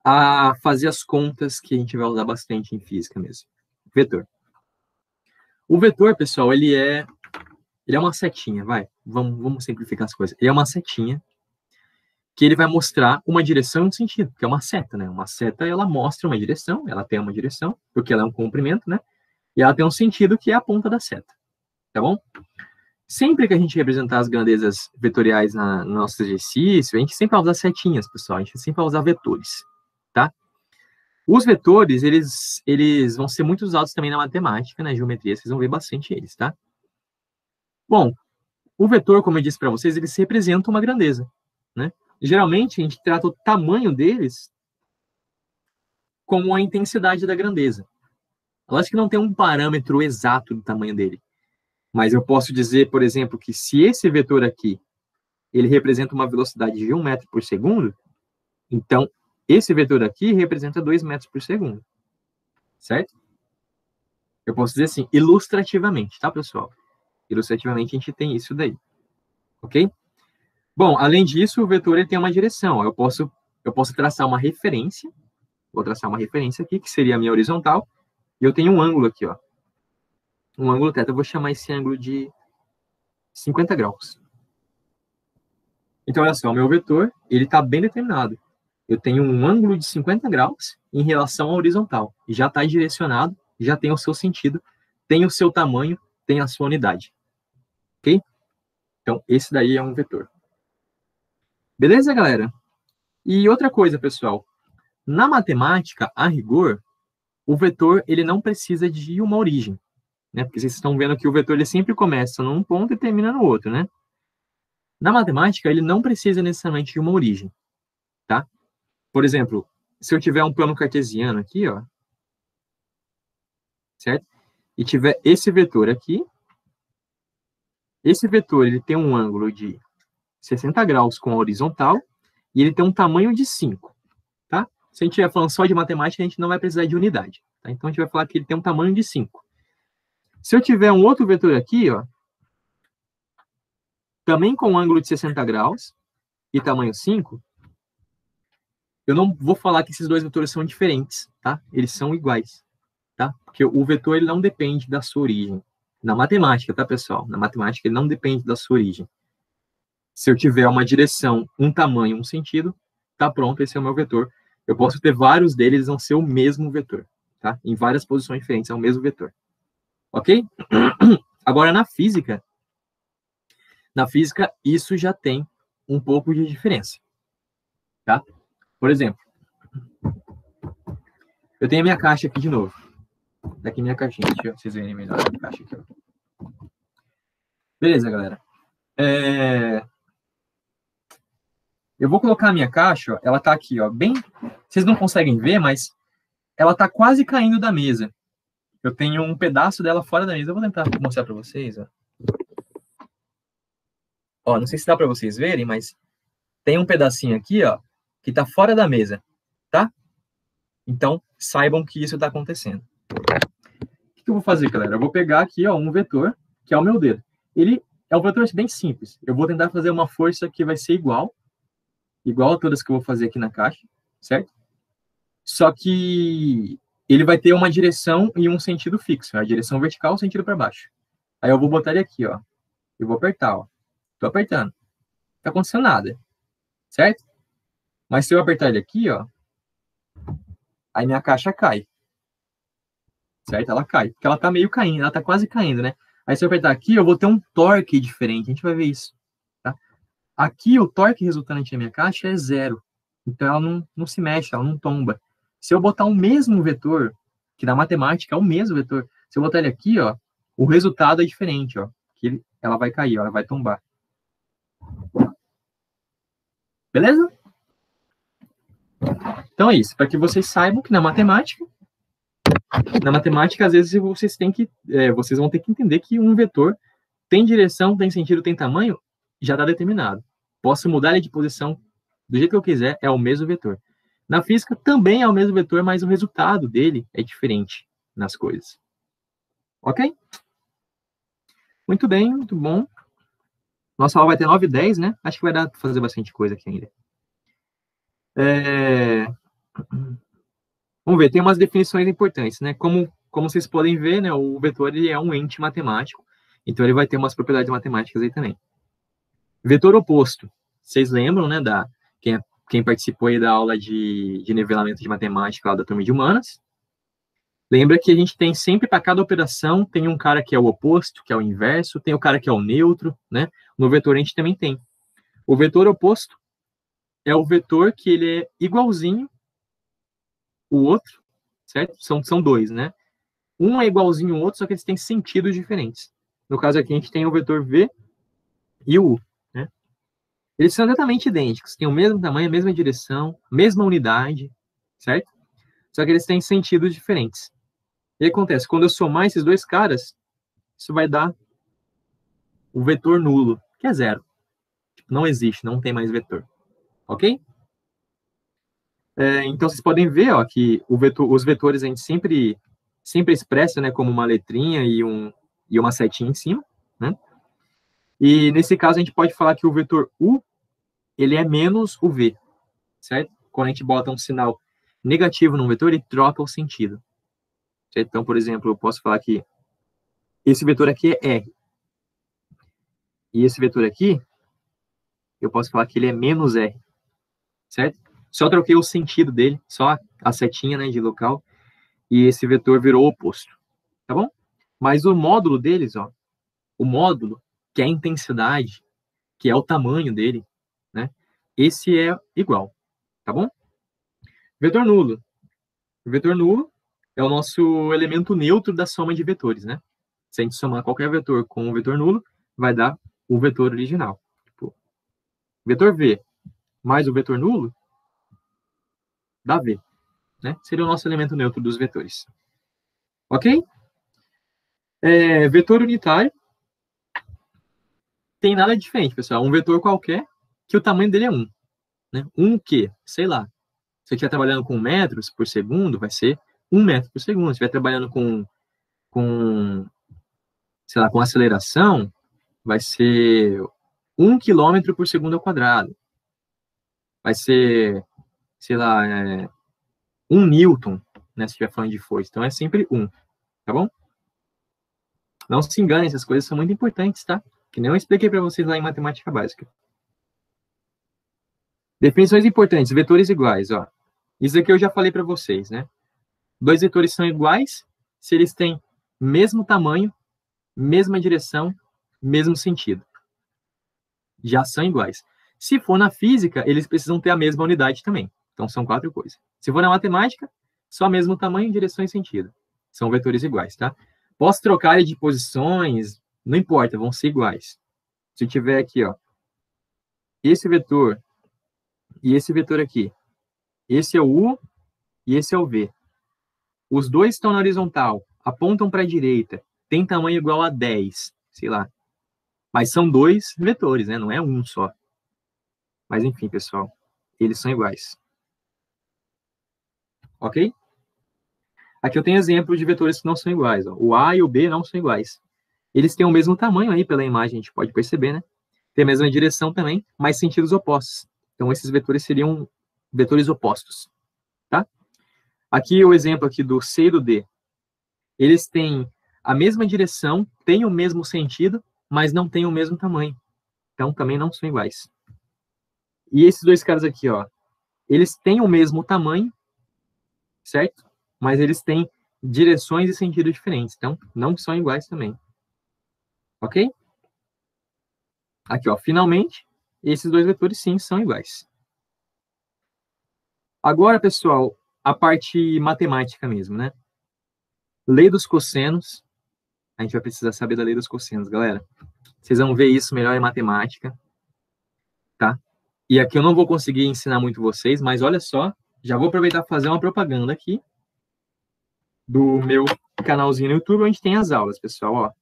Speaker 2: a fazer as contas que a gente vai usar bastante em física mesmo. Vetor. O vetor, pessoal, ele é uma setinha, vai. Vamos simplificar as coisas. Ele é uma setinha que ele vai mostrar uma direção e um sentido, que é uma seta, né? Uma seta, ela mostra uma direção, ela tem uma direção, porque ela é um comprimento, né? E ela tem um sentido que é a ponta da seta, tá bom? Sempre que a gente representar as grandezas vetoriais no nosso exercício, a gente sempre vai usar setinhas, pessoal. A gente sempre vai usar vetores, tá? Os vetores, eles vão ser muito usados também na matemática, na geometria. Vocês vão ver bastante eles, tá? Bom, o vetor, como eu disse para vocês, eles representam uma grandeza, né? Geralmente, a gente trata o tamanho deles como a intensidade da grandeza. Eu acho que não tem um parâmetro exato do tamanho dele. Mas eu posso dizer, por exemplo, que se esse vetor aqui, ele representa uma velocidade de 1 metro por segundo, então, esse vetor aqui representa 2 metros por segundo. Certo? Eu posso dizer assim, ilustrativamente, tá, pessoal? Ilustrativamente, a gente tem isso daí. Ok? Bom, além disso, o vetor ele tem uma direção. Eu posso traçar uma referência. Vou traçar uma referência aqui, que seria a minha horizontal. E eu tenho um ângulo aqui, ó. Um ângulo θ. Eu vou chamar esse ângulo de 50 graus. Então, olha só, o meu vetor, ele está bem determinado. Eu tenho um ângulo de 50 graus em relação à horizontal. E já está direcionado, já tem o seu sentido, tem o seu tamanho, tem a sua unidade. Ok? Então, esse daí é um vetor. Beleza, galera? E outra coisa, pessoal. Na matemática, a rigor, o vetor ele não precisa de uma origem. Né? Porque vocês estão vendo que o vetor ele sempre começa num ponto e termina no outro, né? Na matemática, ele não precisa necessariamente de uma origem, tá? Por exemplo, se eu tiver um plano cartesiano aqui, ó, certo? E tiver esse vetor aqui, esse vetor ele tem um ângulo de 60 graus com a horizontal e ele tem um tamanho de 5, tá? Se a gente estiver falando só de matemática, a gente não vai precisar de unidade, tá? Então, a gente vai falar que ele tem um tamanho de 5. Se eu tiver um outro vetor aqui, ó, também com um ângulo de 60 graus e tamanho 5, eu não vou falar que esses dois vetores são diferentes, tá? Eles são iguais, tá? Porque o vetor ele não depende da sua origem. Na matemática, tá, pessoal? Na matemática ele não depende da sua origem. Se eu tiver uma direção, um tamanho, um sentido, tá pronto, esse é o meu vetor. Eu posso ter vários deles, eles vão ser o mesmo vetor, tá? Em várias posições diferentes, é o mesmo vetor. Ok? Agora, na física, isso já tem um pouco de diferença, tá? Por exemplo, eu tenho a minha caixa aqui de novo. Daqui minha caixinha, deixa vocês verem melhor a caixa aqui, ó. Beleza, galera. Eu vou colocar a minha caixa, ó, ela tá aqui, ó, bem... Vocês não conseguem ver, mas ela tá quase caindo da mesa. Eu tenho um pedaço dela fora da mesa. Eu vou tentar mostrar para vocês, ó. Ó, não sei se dá para vocês verem, mas tem um pedacinho aqui, ó, que tá fora da mesa, tá? Então, saibam que isso tá acontecendo. O que eu vou fazer, galera? Eu vou pegar aqui, ó, um vetor, que é o meu dedo. Ele é um vetor bem simples. Eu vou tentar fazer uma força que vai ser igual a todas que eu vou fazer aqui na caixa, certo? Só que ele vai ter uma direção e um sentido fixo. A direção vertical e o sentido para baixo. Aí eu vou botar ele aqui, ó. Eu vou apertar, ó. Tô apertando. Não tá acontecendo nada. Certo? Mas se eu apertar ele aqui, ó, aí minha caixa cai. Certo? Ela cai. Porque ela tá meio caindo. Ela tá quase caindo, né? Aí se eu apertar aqui, eu vou ter um torque diferente. A gente vai ver isso. Tá? Aqui, o torque resultante da minha caixa é 0. Então ela não se mexe, ela não tomba. Se eu botar o mesmo vetor, que na matemática é o mesmo vetor, se eu botar ele aqui, ó, o resultado é diferente, ó. Que ela vai cair, ó, ela vai tombar. Beleza? Então é isso. Para que vocês saibam que na matemática, às vezes vocês vão ter que entender que um vetor tem direção, tem sentido, tem tamanho, já está determinado. Posso mudar ele de posição do jeito que eu quiser, é o mesmo vetor. Na física também é o mesmo vetor, mas o resultado dele é diferente nas coisas. Ok? Muito bem, muito bom. Nossa aula vai ter 9 e 10, né? Acho que vai dar para fazer bastante coisa aqui ainda. Vamos ver, tem umas definições importantes, né? Como vocês podem ver, né, o vetor ele é um ente matemático, então ele vai ter umas propriedades matemáticas aí também. Vetor oposto. Vocês lembram, né, quem participou aí da aula de nivelamento de matemática lá da turma de humanas? Lembra que a gente tem sempre, para cada operação, tem um cara que é o oposto, que é o inverso, tem o cara que é o neutro, né? No vetor a gente também tem. O vetor oposto é o vetor que ele é igualzinho o outro, certo? São dois, né? Um é igualzinho ao outro, só que eles têm sentidos diferentes. No caso aqui, a gente tem o vetor V e o U, né? Eles são exatamente idênticos, têm o mesmo tamanho, a mesma direção, mesma unidade, certo? Só que eles têm sentidos diferentes. E aí acontece, quando eu somar esses dois caras, isso vai dar o vetor nulo, que é 0. Não existe, não tem mais vetor. Ok? Então, vocês podem ver, ó, que os vetores a gente sempre expressa, né, como uma letrinha e uma setinha em cima, né? E nesse caso a gente pode falar que o vetor U, ele é menos o V, certo? Quando a gente bota um sinal negativo num vetor, ele troca o sentido. Certo? Então, por exemplo, eu posso falar que esse vetor aqui é R. E esse vetor aqui, eu posso falar que ele é menos R. Certo? Só troquei o sentido dele, só a setinha, né, de local, e esse vetor virou oposto. Tá bom? Mas o módulo deles, ó, o módulo, que é a intensidade, que é o tamanho dele, né, esse é igual. Tá bom? Vetor nulo. O vetor nulo é o nosso elemento neutro da soma de vetores, né? Se a gente somar qualquer vetor com o vetor nulo, vai dar o vetor original. Tipo, vetor V mais o vetor nulo dá V, né? Seria o nosso elemento neutro dos vetores. Ok? Vetor unitário tem nada diferente, pessoal. Um vetor qualquer que o tamanho dele é 1. Né? 1 que? Sei lá. Se eu estiver trabalhando com metros por segundo, vai ser 1 metro por segundo. Se estiver trabalhando sei lá, com aceleração, vai ser 1 quilômetro por segundo ao quadrado. Vai ser, sei lá, 1 newton, né, se estiver falando de força. Então, é sempre 1, tá bom? Não se enganem, essas coisas são muito importantes, tá? Que nem eu expliquei para vocês lá em matemática básica. Definições importantes, vetores iguais, ó. Isso aqui eu já falei para vocês, né? Dois vetores são iguais se eles têm mesmo tamanho, mesma direção, mesmo sentido. Já são iguais. Se for na física, eles precisam ter a mesma unidade também. Então, são 4 coisas. Se for na matemática, só mesmo tamanho, direção e sentido. São vetores iguais, tá? Posso trocar de posições, não importa, vão ser iguais. Se eu tiver aqui, ó, esse vetor e esse vetor aqui, esse é o U e esse é o V. Os dois estão na horizontal, apontam para a direita, tem tamanho igual a 10, sei lá. Mas são 2 vetores, né? Não é um só. Mas enfim, pessoal, eles são iguais. Ok? Aqui eu tenho exemplos de vetores que não são iguais. Ó. O A e o B não são iguais. Eles têm o mesmo tamanho aí pela imagem, a gente pode perceber, né? Tem a mesma direção também, mas sentidos opostos. Então, esses vetores seriam vetores opostos. Tá? Aqui o exemplo aqui do C e do D. Eles têm a mesma direção, têm o mesmo sentido, mas não têm o mesmo tamanho. Então, também não são iguais. E esses dois caras aqui, ó, eles têm o mesmo tamanho, certo? Mas eles têm direções e sentidos diferentes. Então, não são iguais também. Ok? Aqui, ó, finalmente, esses dois vetores, sim, são iguais. Agora, pessoal, a parte matemática mesmo, né? Lei dos cossenos. A gente vai precisar saber da lei dos cossenos, galera. Vocês vão ver isso melhor em matemática, tá? E aqui eu não vou conseguir ensinar muito vocês, mas olha só, já vou aproveitar para fazer uma propaganda aqui do meu canalzinho no YouTube, onde tem as aulas, pessoal, ó,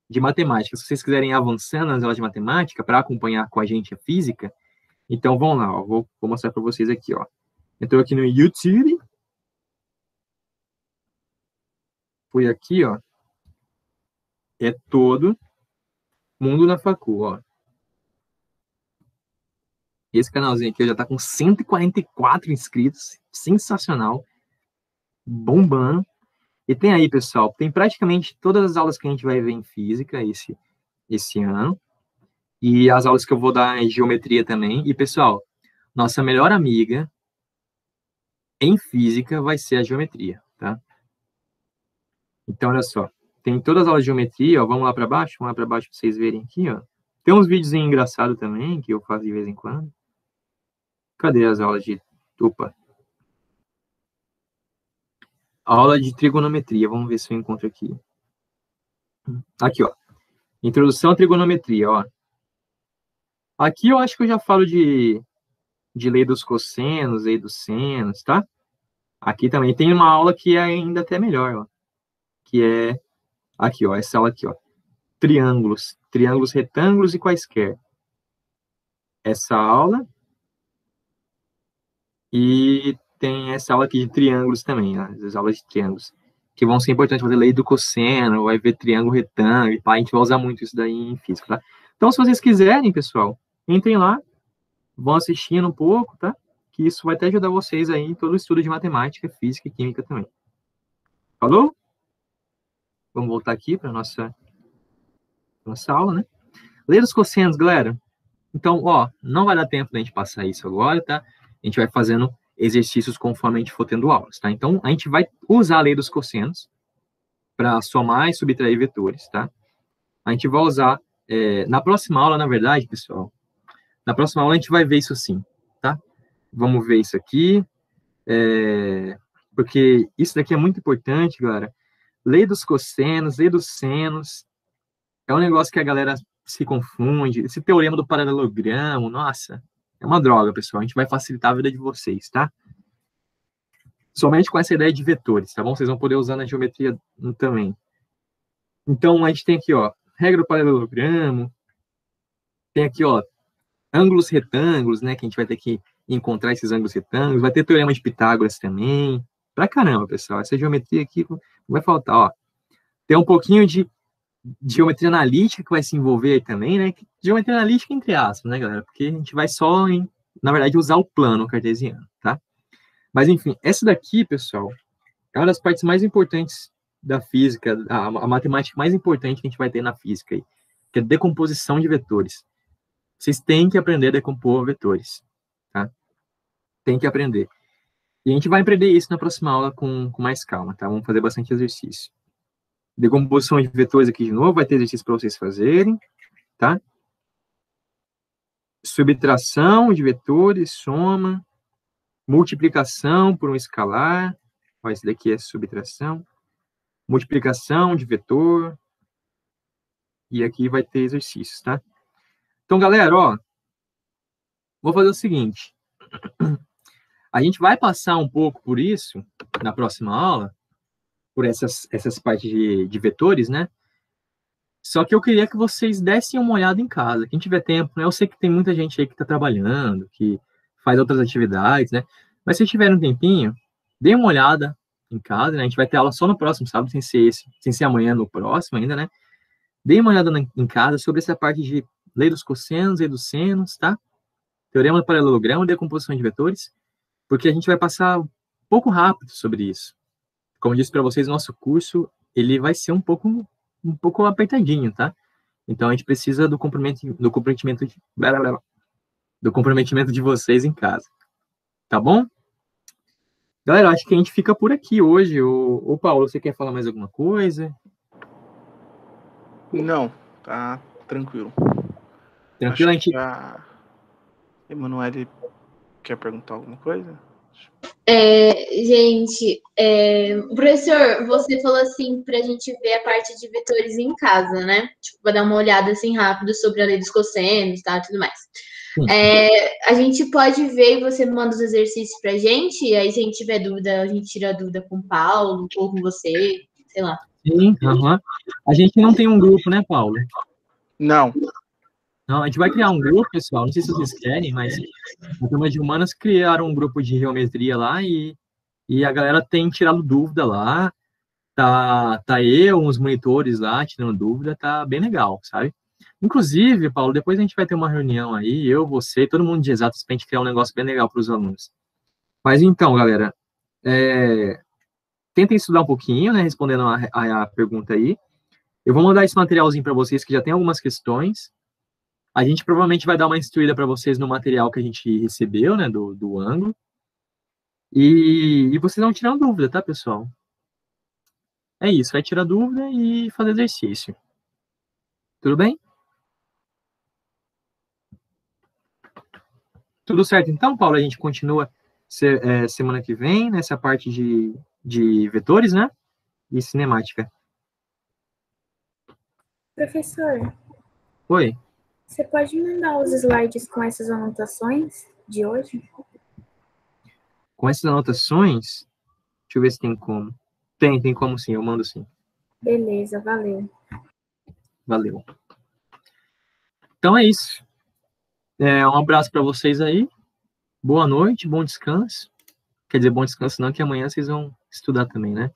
Speaker 2: de matemática. Se vocês quiserem ir avançando nas aulas de matemática para acompanhar com a gente a física, então vão lá, ó, vou mostrar para vocês aqui, ó. Entrou aqui no YouTube. Fui aqui, ó. É todo mundo na facu, ó. Esse canalzinho aqui já tá com 144 inscritos. Sensacional. Bombando. E tem aí, pessoal, tem praticamente todas as aulas que a gente vai ver em física esse ano. E as aulas que eu vou dar em geometria também. E, pessoal, nossa melhor amiga em física vai ser a geometria, tá? Então, olha só. Tem todas as aulas de geometria, ó. Vamos lá para baixo para vocês verem aqui, ó. Tem uns vídeos engraçados também, que eu faço de vez em quando. Cadê as aulas de... Opa. Aula de trigonometria. Vamos ver se eu encontro aqui. Aqui, ó. Introdução à trigonometria, ó. Aqui eu acho que eu já falo de lei dos cossenos, lei dos senos, tá? Aqui também tem uma aula que é ainda até melhor, ó. Que é... Aqui, ó. Essa aula aqui, ó. Triângulos. Triângulos retângulos e quaisquer. Essa aula... E tem essa aula aqui de triângulos também, ó, as aulas de triângulos, que vão ser importantes, fazer lei do cosseno, vai ver triângulo retângulo, e pá, a gente vai usar muito isso daí em física, tá? Então, se vocês quiserem, pessoal, entrem lá, vão assistindo um pouco, tá? Que isso vai até ajudar vocês aí em todo o estudo de matemática, física e química também. Falou? Vamos voltar aqui para nossa aula, né? Lei dos cossenos, galera. Então, ó, não vai dar tempo da gente passar isso agora, tá? A gente vai fazendo exercícios conforme a gente for tendo aulas, tá? Então, a gente vai usar a lei dos cossenos para somar e subtrair vetores, tá? A gente vai usar... na próxima aula, na verdade, pessoal, na próxima aula a gente vai ver isso sim, tá? Vamos ver isso aqui, porque isso daqui é muito importante, galera. Lei dos cossenos, lei dos senos, é um negócio que a galera se confunde. Esse teorema do paralelogramo, nossa... É uma droga, pessoal. A gente vai facilitar a vida de vocês, tá? Somente com essa ideia de vetores, tá bom? Vocês vão poder usar na geometria também. Então, a gente tem aqui, ó, regra do paralelogramo. Tem aqui, ó, ângulos retângulos, né? Que a gente vai ter que encontrar esses ângulos retângulos. Vai ter teorema de Pitágoras também. Pra caramba, pessoal. Essa geometria aqui não vai faltar, ó. Tem um pouquinho de geometria analítica que vai se envolver aí também, né? Geometria analítica entre aspas, né, galera? Porque a gente vai só, na verdade, usar o plano cartesiano, tá? Mas, enfim, essa daqui, pessoal, é uma das partes mais importantes da física, a matemática mais importante que a gente vai ter na física aí, que é decomposição de vetores. Vocês têm que aprender a decompor vetores, tá? Tem que aprender. E a gente vai aprender isso na próxima aula com mais calma, tá? Vamos fazer bastante exercício. Decomposição de vetores aqui de novo, vai ter exercício para vocês fazerem, tá? Subtração de vetores, soma, multiplicação por um escalar, ó, esse daqui é subtração, multiplicação de vetor, e aqui vai ter exercícios, tá? Então, galera, ó, vou fazer o seguinte, a gente vai passar um pouco por isso na próxima aula, por essas partes de vetores, né? Só que eu queria que vocês dessem uma olhada em casa. Quem tiver tempo, né? Eu sei que tem muita gente aí que está trabalhando, que faz outras atividades, né? Mas se tiver um tempinho, dê uma olhada em casa, né? A gente vai ter aula só no próximo sábado, sem ser amanhã no próximo ainda, né? Dê uma olhada em casa sobre essa parte de lei dos cossenos, lei dos senos, tá? Teorema do paralelogramo, decomposição de vetores, porque a gente vai passar um pouco rápido sobre isso. Como eu disse para vocês, nosso curso, ele vai ser um pouco apertadinho, tá? Então, a gente precisa do comprometimento de vocês em casa. Tá bom? Galera, acho que a gente fica por aqui hoje. Ô Paulo, você quer falar mais alguma coisa?
Speaker 4: Não, tá tranquilo.
Speaker 2: Tranquilo, a gente...
Speaker 4: A Emanuele quer perguntar alguma coisa?
Speaker 5: Gente, professor, você falou assim pra gente ver a parte de vetores em casa, né? Tipo, pra dar uma olhada assim rápido sobre a lei dos cossenos, tá, tudo mais. A gente pode ver e você manda os exercícios pra gente, e aí se a gente tiver dúvida, a gente tira a dúvida com o Paulo ou com você, sei lá.
Speaker 2: Sim, A gente não tem um grupo, né, Paulo?
Speaker 4: Não.
Speaker 2: Não, a gente vai criar um grupo, pessoal, não sei se vocês querem, mas a turma de humanas criaram um grupo de geometria lá e a galera tem tirado dúvida lá, tá eu, uns monitores lá, tirando dúvida, tá bem legal, sabe? Inclusive, Paulo, depois a gente vai ter uma reunião aí, eu, você, todo mundo de exatas, pra gente criar um negócio bem legal para os alunos. Mas então, galera, tentem estudar um pouquinho, né, respondendo a pergunta aí. Eu vou mandar esse materialzinho para vocês, que já tem algumas questões. A gente provavelmente vai dar uma instruída para vocês no material que a gente recebeu, né, do ângulo. E vocês vão tirando dúvida, tá, pessoal? É isso, vai tirar dúvida e fazer exercício. Tudo bem? Tudo certo, então, Paulo? A gente continua semana que vem, nessa parte de vetores, né? E cinemática.
Speaker 6: Professor,
Speaker 2: Oi?
Speaker 6: você pode mandar os slides com essas anotações de hoje?
Speaker 2: Com essas anotações, deixa eu ver se tem como. Tem como sim, eu mando sim.
Speaker 6: Beleza, valeu.
Speaker 2: Valeu. Então é isso. Um abraço para vocês aí. Boa noite, bom descanso. Quer dizer, bom descanso não, que amanhã vocês vão estudar também, né?